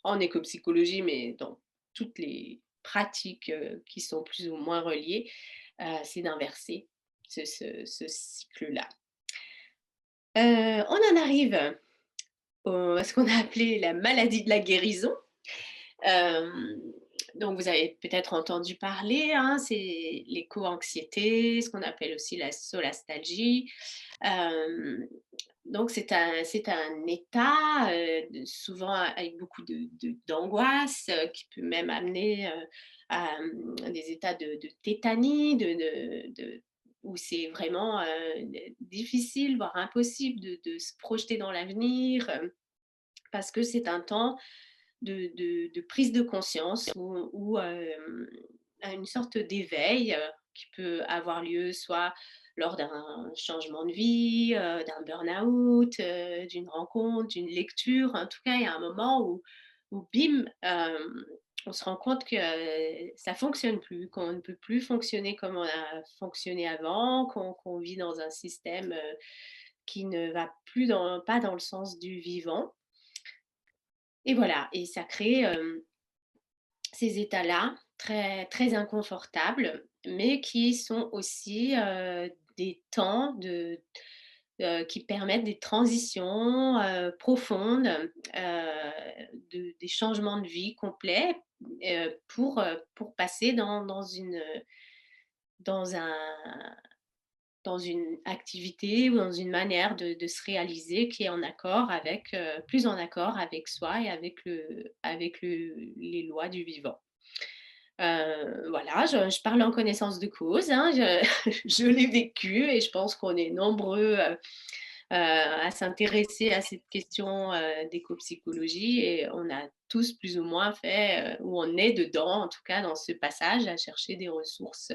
en écopsychologie, mais dans toutes les pratiques qui sont plus ou moins reliées, c'est d'inverser ce cycle-là. On en arrive à ce qu'on a appelé la maladie de la guérison. Euh, donc, vous avez peut-être entendu parler, hein, c'est l'éco-anxiété, ce qu'on appelle aussi la solastalgie. Euh, donc, c'est un état, souvent avec beaucoup d'angoisse, qui peut même amener à des états de tétanie, où c'est vraiment difficile, voire impossible de se projeter dans l'avenir, parce que c'est un temps de prise de conscience ou à une sorte d'éveil qui peut avoir lieu soit lors d'un changement de vie, d'un burn-out, d'une rencontre, d'une lecture. En tout cas, il y a un moment où bim, on se rend compte que ça ne fonctionne plus, qu'on ne peut plus fonctionner comme on a fonctionné avant, qu'on vit dans un système qui ne va plus pas dans le sens du vivant. Et voilà, et ça crée ces états-là très, très inconfortables, mais qui sont aussi des temps qui permettent des transitions profondes, des changements de vie complets pour passer dans un, dans une activité ou dans une manière de se réaliser qui est en accord avec, plus en accord avec soi et avec les lois du vivant. Voilà, je parle en connaissance de cause, hein, je l'ai vécu et je pense qu'on est nombreux à s'intéresser à cette question d'éco-psychologie et on a tous plus ou moins fait, ou on est dedans, en tout cas dans ce passage, à chercher des ressources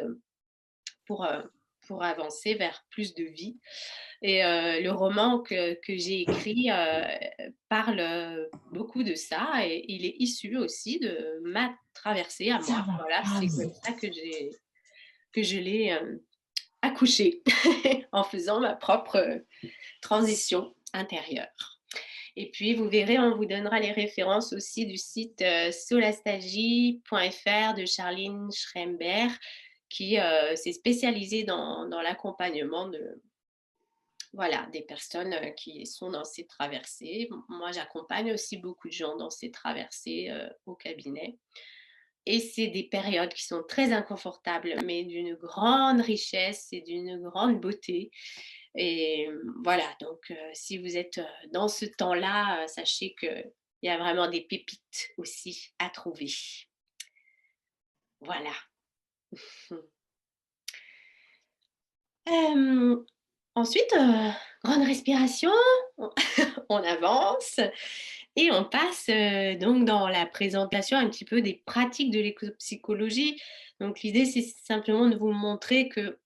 pour, euh, pour avancer vers plus de vie. Et le roman que j'ai écrit parle beaucoup de ça et il est issu aussi de ma traversée à moi. Voilà, c'est comme ça que je l'ai accouché en faisant ma propre transition intérieure. Et puis, vous verrez, on vous donnera les références aussi du site solastagie.fr de Charline Schrember, qui s'est spécialisée dans l'accompagnement voilà, des personnes qui sont dans ces traversées. Moi, j'accompagne aussi beaucoup de gens dans ces traversées au cabinet. Et c'est des périodes qui sont très inconfortables, mais d'une grande richesse et d'une grande beauté. Et voilà, donc si vous êtes dans ce temps-là, sachez qu'il y a vraiment des pépites aussi à trouver. Voilà. Ensuite, grande respiration, on avance et on passe donc dans la présentation un petit peu des pratiques de l'éco-psychologie. Donc l'idée, c'est simplement de vous montrer que,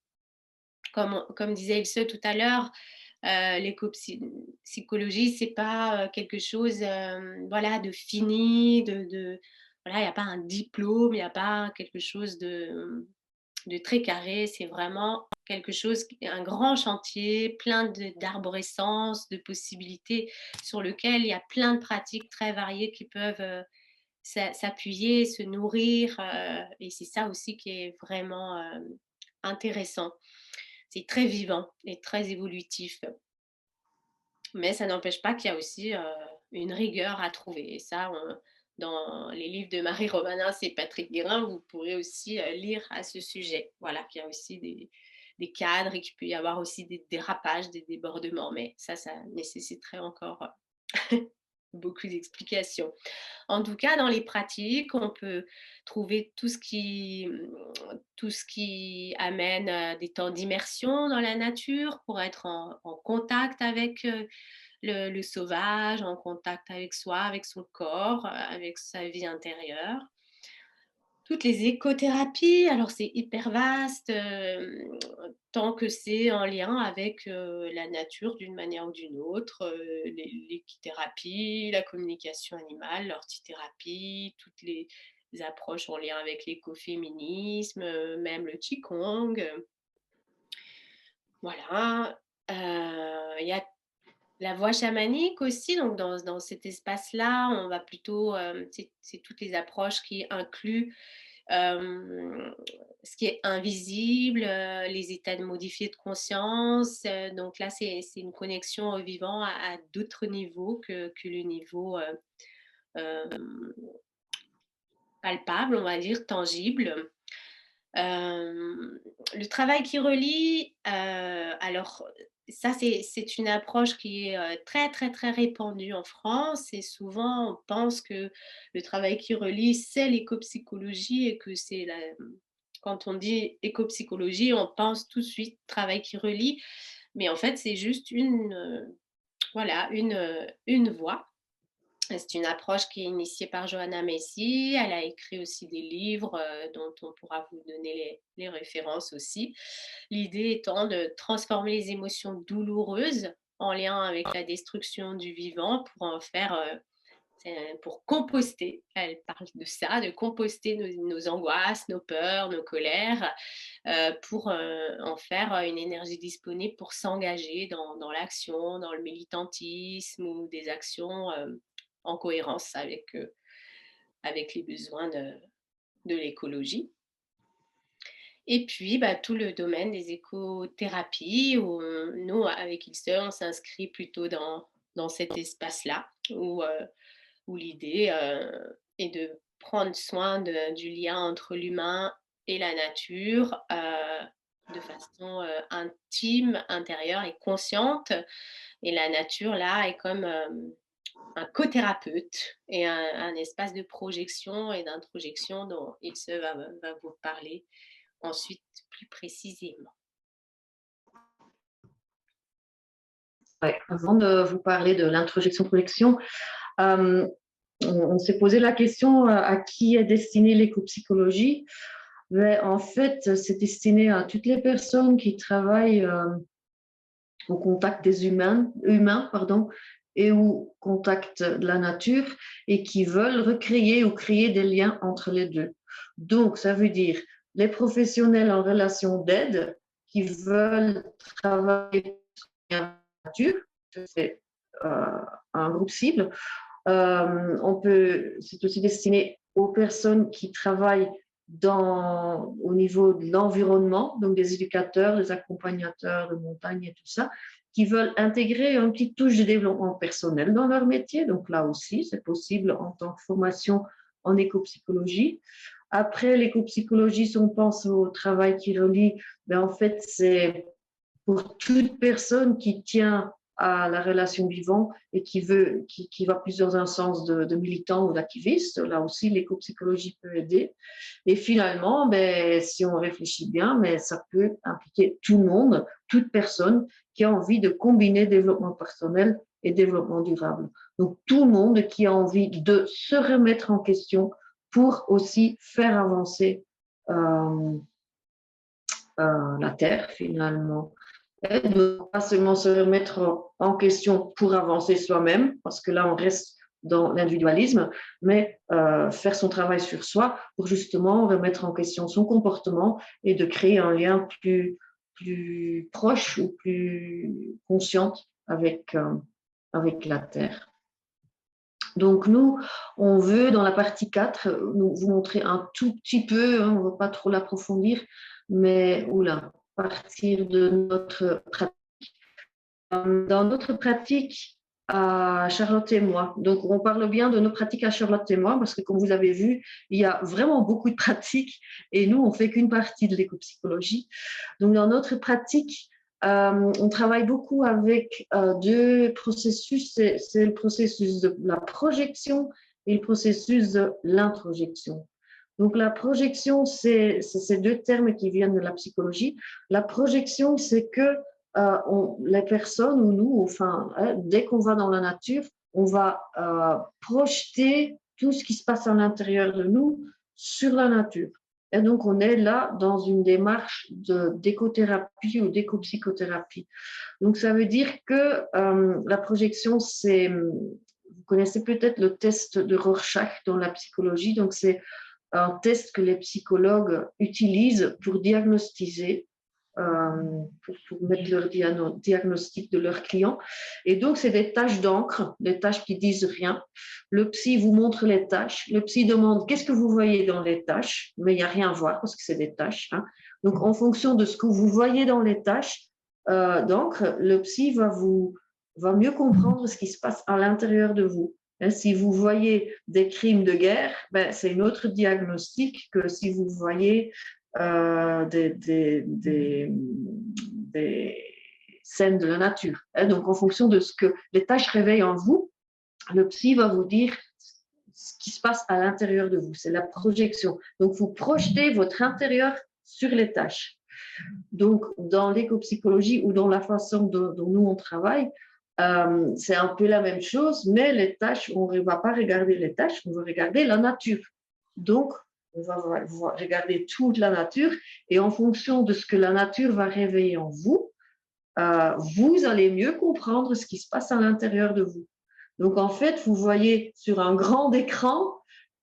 comme disait Ilse tout à l'heure, l'éco-psychologie, c'est pas quelque chose voilà, de fini, voilà, il n'y a pas un diplôme, il n'y a pas quelque chose de très carré. C'est vraiment quelque chose, un grand chantier, plein d'arborescences, de possibilités sur lequel il y a plein de pratiques très variées qui peuvent s'appuyer, se nourrir. Et c'est ça aussi qui est vraiment intéressant. C'est très vivant et très évolutif. Mais ça n'empêche pas qu'il y a aussi une rigueur à trouver. Et ça, dans les livres de Marie Romanas et Patrick Guérin, vous pourrez aussi lire à ce sujet. Voilà, qu'il y a aussi des cadres et qu'il peut y avoir aussi des dérapages, des débordements. Mais ça nécessiterait encore beaucoup d'explications. En tout cas, dans les pratiques, on peut trouver tout ce qui amène des temps d'immersion dans la nature pour être en contact avec le sauvage, en contact avec soi, avec son corps, avec sa vie intérieure. Toutes les écothérapies, alors c'est hyper vaste, tant que c'est en lien avec la nature d'une manière ou d'une autre, l'équithérapie, la communication animale, l'orthithérapie, toutes les approches en lien avec l'écoféminisme, même le qigong. Voilà. Il y a la voie chamanique aussi, donc dans cet espace-là, on va plutôt, c'est toutes les approches qui incluent ce qui est invisible, les états de modifiés de conscience. Donc là, c'est une connexion au vivant à d'autres niveaux que le niveau euh, palpable, on va dire, tangible. Le travail qui relie, alors ça c'est une approche qui est très très très répandue en France et souvent on pense que le travail qui relie c'est l'écopsychologie et que quand on dit écopsychologie on pense tout de suite travail qui relie, mais en fait c'est juste voilà, une voie. C'est une approche qui est initiée par Johanna Messi. Elle a écrit aussi des livres dont on pourra vous donner les références aussi. L'idée étant de transformer les émotions douloureuses en lien avec la destruction du vivant pour en faire, pour composter. Elle parle de ça, de composter nos angoisses, nos peurs, nos colères, pour en faire une énergie disponible pour s'engager dans l'action, dans le militantisme ou des actions en cohérence avec les besoins de l'écologie. Et puis, tout le domaine des écothérapies, où nous, avec Ilse, on s'inscrit plutôt dans cet espace-là, où l'idée est de prendre soin du lien entre l'humain et la nature de façon intime, intérieure et consciente. Et la nature, là, est comme un co-thérapeute et un espace de projection et d'introjection dont Ilse va vous parler ensuite plus précisément. Ouais, avant de vous parler de l'introjection-projection, on s'est posé la question à qui est destinée l'écopsychologie. Mais en fait, c'est destiné à toutes les personnes qui travaillent au contact des humains et au contact de la nature et qui veulent recréer ou créer des liens entre les deux. Donc, ça veut dire les professionnels en relation d'aide qui veulent travailler sur la nature, c'est un groupe cible. C'est aussi destiné aux personnes qui travaillent au niveau de l'environnement, donc des éducateurs, des accompagnateurs de montagne et tout ça, qui veulent intégrer une petite touche de développement personnel dans leur métier. Donc là aussi, c'est possible en tant que formation en écopsychologie. Après l'écopsychologie, si on pense au travail qui relie, en fait, c'est pour toute personne qui tient à la relation vivante et qui va plus dans un sens de militant ou d'activiste. Là aussi, l'écopsychologie peut aider. Et finalement, si on réfléchit bien, ça peut impliquer tout le monde, toute personne qui a envie de combiner développement personnel et développement durable. Donc, tout le monde qui a envie de se remettre en question pour aussi faire avancer la Terre, finalement. Ne pas seulement se remettre en question pour avancer soi-même, parce que là, on reste dans l'individualisme, mais faire son travail sur soi pour justement remettre en question son comportement et de créer un lien plus proche ou plus conscient avec la Terre. Donc nous, on veut dans la partie 4, vous montrer un tout petit peu, on ne va pas trop l'approfondir, mais partir de notre pratique. Dans notre pratique à Charlotte et moi, donc on parle bien de nos pratiques à Charlotte et moi, parce que comme vous avez vu, il y a vraiment beaucoup de pratiques et nous, on ne fait qu'une partie de l'éco-psychologie. Donc dans notre pratique, on travaille beaucoup avec deux processus, c'est le processus de la projection et le processus de l'introjection. Donc la projection, c'est ces deux termes qui viennent de la psychologie. La projection, c'est que les personnes ou nous, enfin, dès qu'on va dans la nature, on va projeter tout ce qui se passe à l'intérieur de nous sur la nature. Et donc, on est là dans une démarche d'écothérapie ou d'éco-psychothérapie. Donc, ça veut dire que la projection, c'est, vous connaissez peut-être le test de Rorschach dans la psychologie. Donc, c'est un test que les psychologues utilisent pour diagnostiser, pour mettre leur diagnostic de leurs clients. Et donc, c'est des taches d'encre, des taches qui disent rien. Le psy vous montre les taches. Le psy demande qu'est-ce que vous voyez dans les taches, mais il n'y a rien à voir parce que c'est des taches. Hein. Donc, en fonction de ce que vous voyez dans les taches d'encre, le psy va mieux comprendre ce qui se passe à l'intérieur de vous. Si vous voyez des crimes de guerre, ben, c'est une autre diagnostic que si vous voyez des scènes de la nature. Donc, en fonction de ce que les tâches réveillent en vous, le psy va vous dire ce qui se passe à l'intérieur de vous. C'est la projection. Donc, vous projetez votre intérieur sur les tâches. Donc, dans l'éco-psychologie ou dans la façon dont nous on travaille, c'est un peu la même chose, mais les tâches, on ne va pas regarder les tâches, on va regarder la nature. Donc, on va regarder toute la nature et en fonction de ce que la nature va réveiller en vous, vous allez mieux comprendre ce qui se passe à l'intérieur de vous. Donc, en fait, vous voyez sur un grand écran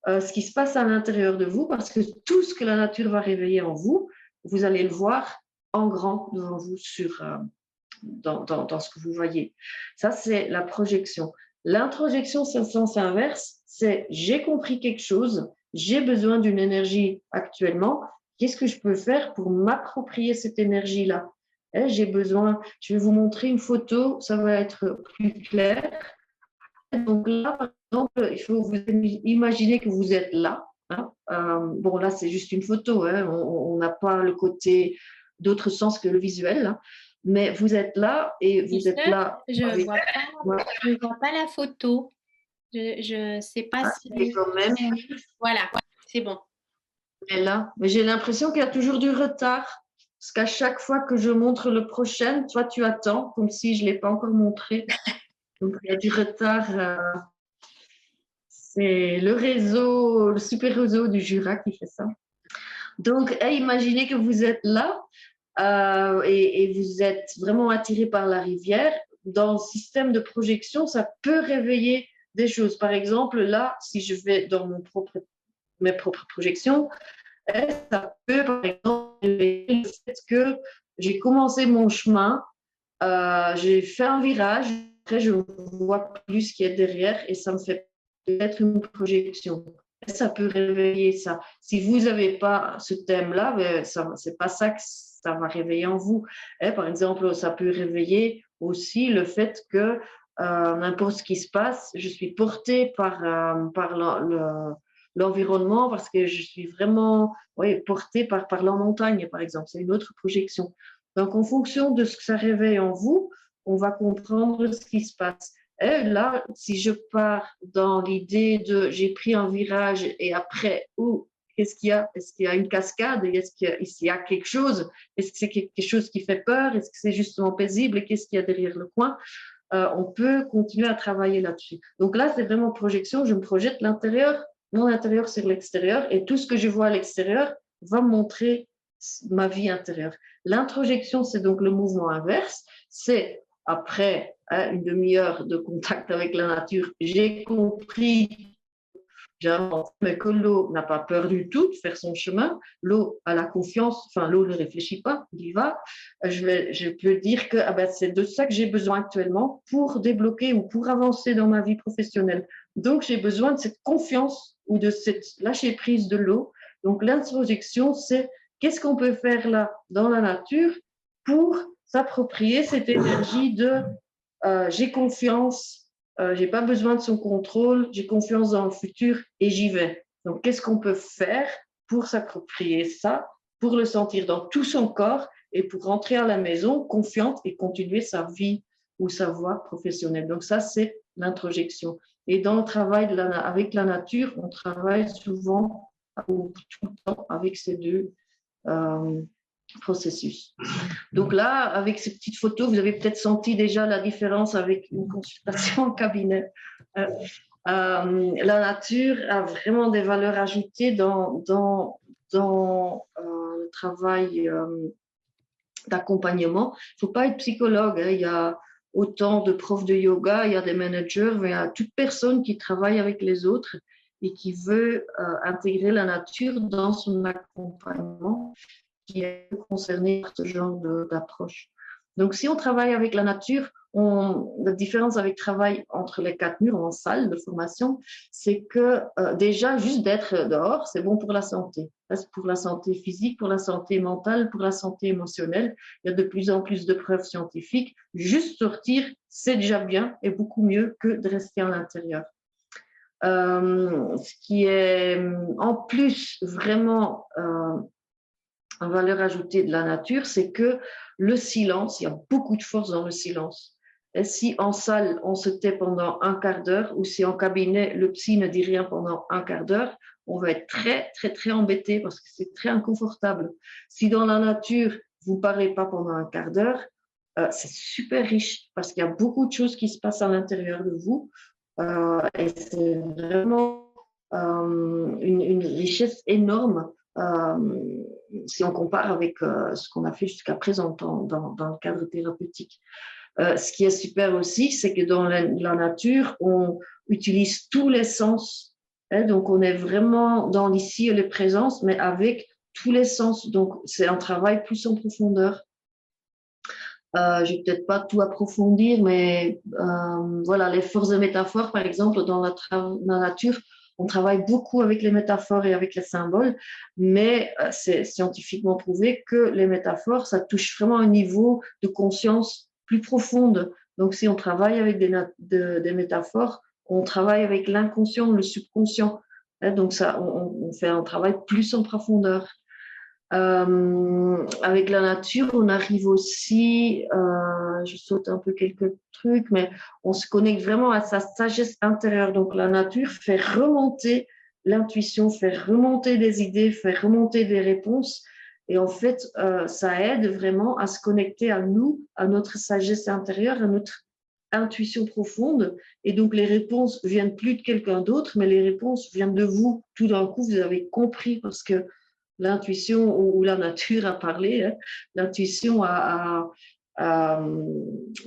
ce qui se passe à l'intérieur de vous parce que tout ce que la nature va réveiller en vous, vous allez le voir en grand devant vous dans ce que vous voyez. Ça, c'est la projection. L'introjection, c'est le sens inverse. C'est j'ai compris quelque chose, j'ai besoin d'une énergie actuellement. Qu'est-ce que je peux faire pour m'approprier cette énergie-là? J'ai besoin, je vais vous montrer une photo, ça va être plus clair. Donc là, par exemple, il faut vous imaginer que vous êtes là. Hein. Bon, là, c'est juste une photo. Hein. On n'a pas le côté d'autre sens que le visuel. Hein. Mais vous êtes là et vous êtes là. Je ne vois pas la photo. Je ne sais pas si… Quand même. Voilà, c'est bon. Elle est là. Mais j'ai l'impression qu'il y a toujours du retard. Parce qu'à chaque fois que je montre le prochain, toi, tu attends, comme si je ne l'ai pas encore montré. Donc, il y a du retard. C'est le réseau, le super réseau du Jura qui fait ça. Donc, imaginez que vous êtes là et vous êtes vraiment attiré par la rivière. Dans le système de projection, ça peut réveiller des choses. Par exemple, là, si je vais dans mes propres projections, ça peut, par exemple, réveiller le fait que j'ai commencé mon chemin, j'ai fait un virage, après je vois plus ce qu'il y a derrière et ça me fait peut-être une projection. Ça peut réveiller ça. Si vous n'avez pas ce thème-là, ben, c'est pas ça que ça va réveiller en vous. Par exemple, ça peut réveiller aussi le fait que n'importe ce qui se passe, je suis portée par l'environnement parce que je suis vraiment portée par la montagne, par exemple. C'est une autre projection. Donc, en fonction de ce que ça réveille en vous, on va comprendre ce qui se passe. Et là, si je pars dans l'idée de j'ai pris un virage et après, qu'est-ce qu'il y a? Est-ce qu'il y a une cascade? Est-ce qu'il y a quelque chose? Est-ce que c'est quelque chose qui fait peur? Est-ce que c'est justement paisible? Et qu'est-ce qu'il y a derrière le coin? On peut continuer à travailler là-dessus. Donc là, c'est vraiment projection. Je me projette l'intérieur, mon intérieur sur l'extérieur et tout ce que je vois à l'extérieur va me montrer ma vie intérieure. L'introjection, c'est donc le mouvement inverse. C'est après une demi-heure de contact avec la nature, j'ai compris, j'avance, mais que l'eau n'a pas peur du tout de faire son chemin. L'eau a la confiance, enfin l'eau ne réfléchit pas, il y va. Je peux dire que ah ben, c'est de ça que j'ai besoin actuellement pour débloquer ou pour avancer dans ma vie professionnelle. Donc j'ai besoin de cette confiance ou de cette lâcher prise de l'eau. Donc l'introspection, c'est qu'est-ce qu'on peut faire là dans la nature pour s'approprier cette énergie de j'ai confiance, j'ai pas besoin de son contrôle, j'ai confiance dans le futur et j'y vais. Donc, qu'est-ce qu'on peut faire pour s'approprier ça, pour le sentir dans tout son corps et pour rentrer à la maison confiante et continuer sa vie ou sa voie professionnelle. Donc, ça, c'est l'introjection. Et dans le travail avec la nature, on travaille souvent ou tout le temps avec ces deux euh, processus. Donc là, avec ces petites photos, vous avez peut-être senti déjà la différence avec une consultation en cabinet. La nature a vraiment des valeurs ajoutées dans le travail d'accompagnement. Il ne faut pas être psychologue. Hein. Il y a autant de profs de yoga, il y a des managers, mais il y a toute personne qui travaille avec les autres et qui veut intégrer la nature dans son accompagnement qui est concerné par ce genre d'approche. Donc, si on travaille avec la nature, la différence avec le travail entre les quatre murs en salle de formation, c'est que déjà, juste d'être dehors, c'est bon pour la santé. C'est pour la santé physique, pour la santé mentale, pour la santé émotionnelle. Il y a de plus en plus de preuves scientifiques. Juste sortir, c'est déjà bien et beaucoup mieux que de rester à l'intérieur. Ce qui est en plus vraiment en valeur ajoutée de la nature, c'est que le silence, il y a beaucoup de force dans le silence. Et si en salle, on se tait pendant un quart d'heure, ou si en cabinet, le psy ne dit rien pendant un quart d'heure, on va être très, très, très embêté parce que c'est très inconfortable. Si dans la nature, vous ne parlez pas pendant un quart d'heure, c'est super riche parce qu'il y a beaucoup de choses qui se passent à l'intérieur de vous. Et c'est vraiment une richesse énorme si on compare avec ce qu'on a fait jusqu'à présent dans le cadre thérapeutique. Ce qui est super aussi, c'est que dans la nature, on utilise tous les sens. Hein, donc, on est vraiment dans l'ici et le présent, mais avec tous les sens. Donc, c'est un travail plus en profondeur. Je vais peut-être pas tout approfondir, mais voilà, les forces de métaphore, par exemple, dans la nature, on travaille beaucoup avec les métaphores et avec les symboles, mais c'est scientifiquement prouvé que les métaphores, ça touche vraiment un niveau de conscience plus profonde. Donc, si on travaille avec des métaphores, on travaille avec l'inconscient, le subconscient. Hein, donc, ça, on fait un travail plus en profondeur. Avec la nature, on arrive aussi, je saute un peu quelques trucs, mais on se connecte vraiment à sa sagesse intérieure. Donc la nature fait remonter l'intuition, fait remonter des idées, fait remonter des réponses. Et en fait, ça aide vraiment à se connecter à nous, à notre sagesse intérieure, à notre intuition profonde. Et donc les réponses viennent plus de quelqu'un d'autre, mais les réponses viennent de vous. Tout d'un coup, vous avez compris parce que l'intuition ou la nature a parlé, hein. L'intuition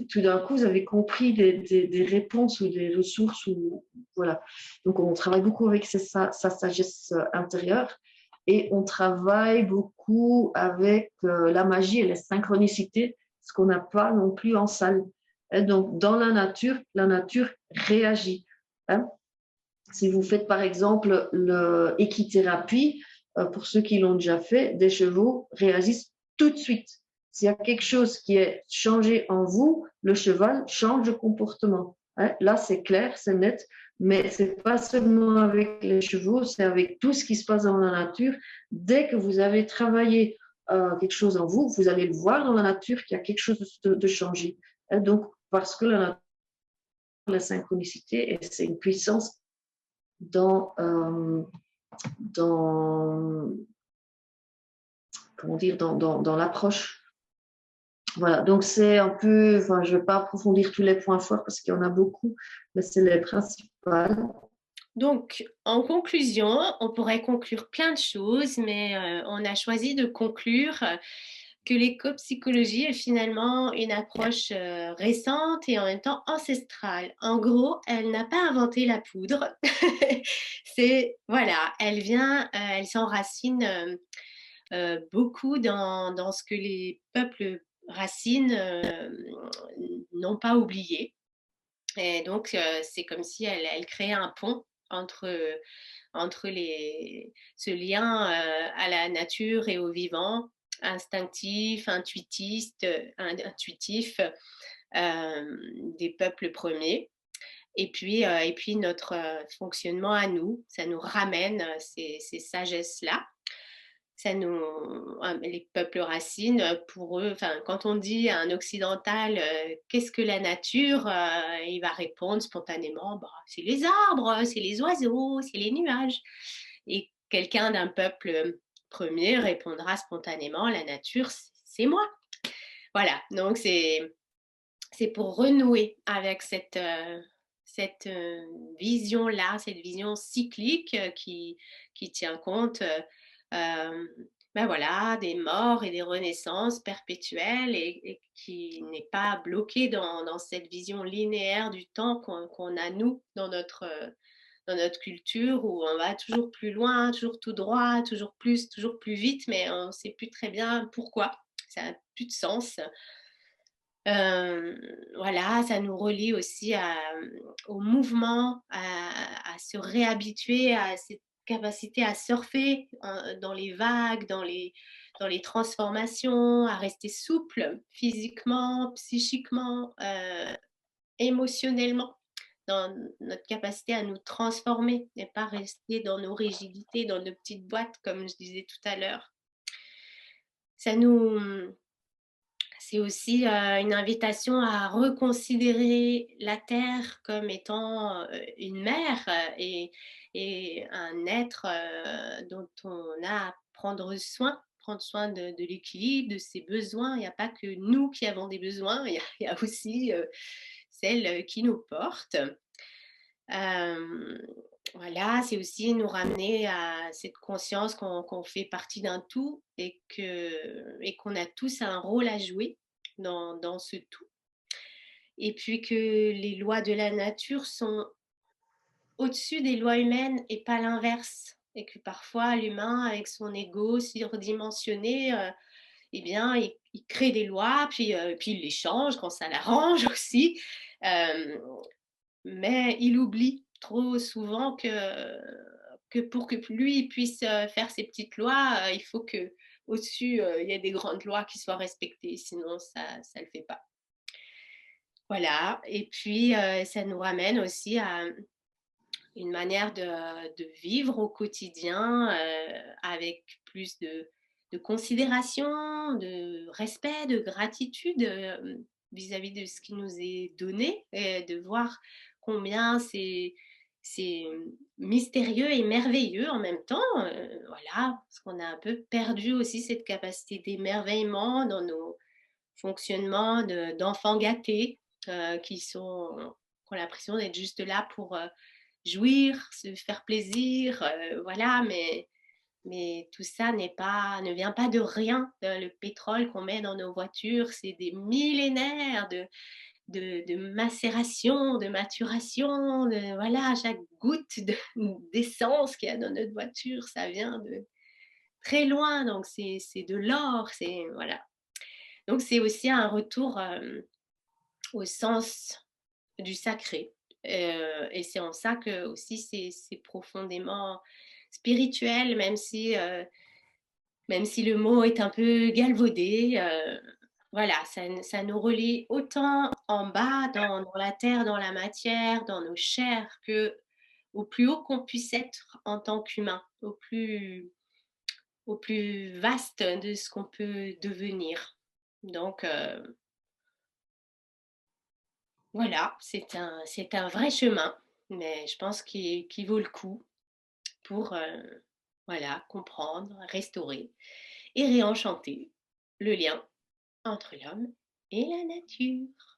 tout d'un coup, vous avez compris des réponses ou des ressources. Voilà. Donc, on travaille beaucoup avec sa sagesse intérieure et on travaille beaucoup avec la magie et les synchronicités, ce qu'on n'a pas non plus en salle. Et donc, dans la nature réagit. Hein. Si vous faites par exemple l'équithérapie, pour ceux qui l'ont déjà fait, des chevaux réagissent tout de suite. S'il y a quelque chose qui est changé en vous, le cheval change de comportement. Hein. Là, c'est clair, c'est net, mais ce n'est pas seulement avec les chevaux, c'est avec tout ce qui se passe dans la nature. Dès que vous avez travaillé quelque chose en vous, vous allez le voir dans la nature qu'il y a quelque chose de changé. Hein. Donc, parce que la nature, la synchronicité, et c'est une puissance dans comment dire, dans l'approche. Voilà, donc c'est un peu, enfin, je ne vais pas approfondir tous les points forts parce qu'il y en a beaucoup, mais c'est les principales. Donc, en conclusion, on pourrait conclure plein de choses, mais on a choisi de conclure que l'éco-psychologie est finalement une approche récente et en même temps ancestrale. En gros, elle n'a pas inventé la poudre. C'est, voilà, elle s'enracine beaucoup dans ce que les peuples racines n'ont pas oublié. Et donc, c'est comme si elle créait un pont entre ce lien à la nature et au vivant, instinctif, intuitif des peuples premiers. Et puis notre fonctionnement à nous, ça nous ramène ces sagesses-là. Les peuples racines, pour eux, enfin, quand on dit à un occidental, qu'est-ce que la nature, il va répondre spontanément, bah, c'est les arbres, c'est les oiseaux, c'est les nuages. Et quelqu'un d'un peuple premier répondra spontanément, la nature, c'est moi. Voilà, donc c'est pour renouer avec cette vision-là, cette vision cyclique qui tient compte ben voilà, des morts et des renaissances perpétuelles et qui n'est pas bloquée dans cette vision linéaire du temps qu'on a, nous, dans notre culture, où on va toujours plus loin, toujours tout droit, toujours plus vite, mais on ne sait plus très bien pourquoi. Ça n'a plus de sens. Voilà, ça nous relie aussi au mouvement, à se réhabituer à cette capacité à surfer dans les vagues, dans les transformations, à rester souple physiquement, psychiquement, émotionnellement, dans notre capacité à nous transformer et pas rester dans nos rigidités, dans nos petites boîtes, comme je disais tout à l'heure. Ça nous, c'est aussi une invitation à reconsidérer la Terre comme étant une mère et un être dont on a à prendre soin de l'équilibre, de ses besoins. Il n'y a pas que nous qui avons des besoins, il y a aussi celle qui nous porte. Voilà, c'est aussi nous ramener à cette conscience qu'on fait partie d'un tout et qu'on a tous un rôle à jouer dans ce tout. Et puis que les lois de la nature sont au-dessus des lois humaines et pas l'inverse. Et que parfois l'humain, avec son ego surdimensionné, eh bien, il crée des lois, puis il les change quand ça l'arrange aussi. Euh, mais il oublie trop souvent que pour que lui puisse faire ses petites lois, il faut que au-dessus, il y ait des grandes lois qui soient respectées, sinon ça ne le fait pas. Voilà, et puis ça nous ramène aussi à une manière de vivre au quotidien avec plus de considération, de respect, de gratitude vis-à-vis de ce qui nous est donné, et de voir combien c'est mystérieux et merveilleux en même temps. Voilà, parce qu'on a un peu perdu aussi cette capacité d'émerveillement dans nos fonctionnements d'enfants gâtés qui ont l'impression d'être juste là pour jouir, se faire plaisir, voilà, mais tout ça ne vient pas de rien. Le pétrole qu'on met dans nos voitures, c'est des millénaires de macération, de maturation, voilà, chaque goutte d'essence qu'il y a dans notre voiture, ça vient de très loin, donc c'est de l'or, c'est, voilà. Donc c'est aussi un retour au sens du sacré. Et c'est en ça que aussi c'est profondément spirituel, même si le mot est un peu galvaudé. Voilà, ça nous relie autant en bas, dans la terre, dans la matière, dans nos chairs, que au plus haut qu'on puisse être en tant qu'humain, au plus vaste de ce qu'on peut devenir. Donc, voilà, c'est un vrai chemin, mais je pense qu'il vaut le coup pour voilà, comprendre, restaurer et réenchanter le lien entre l'homme et la nature.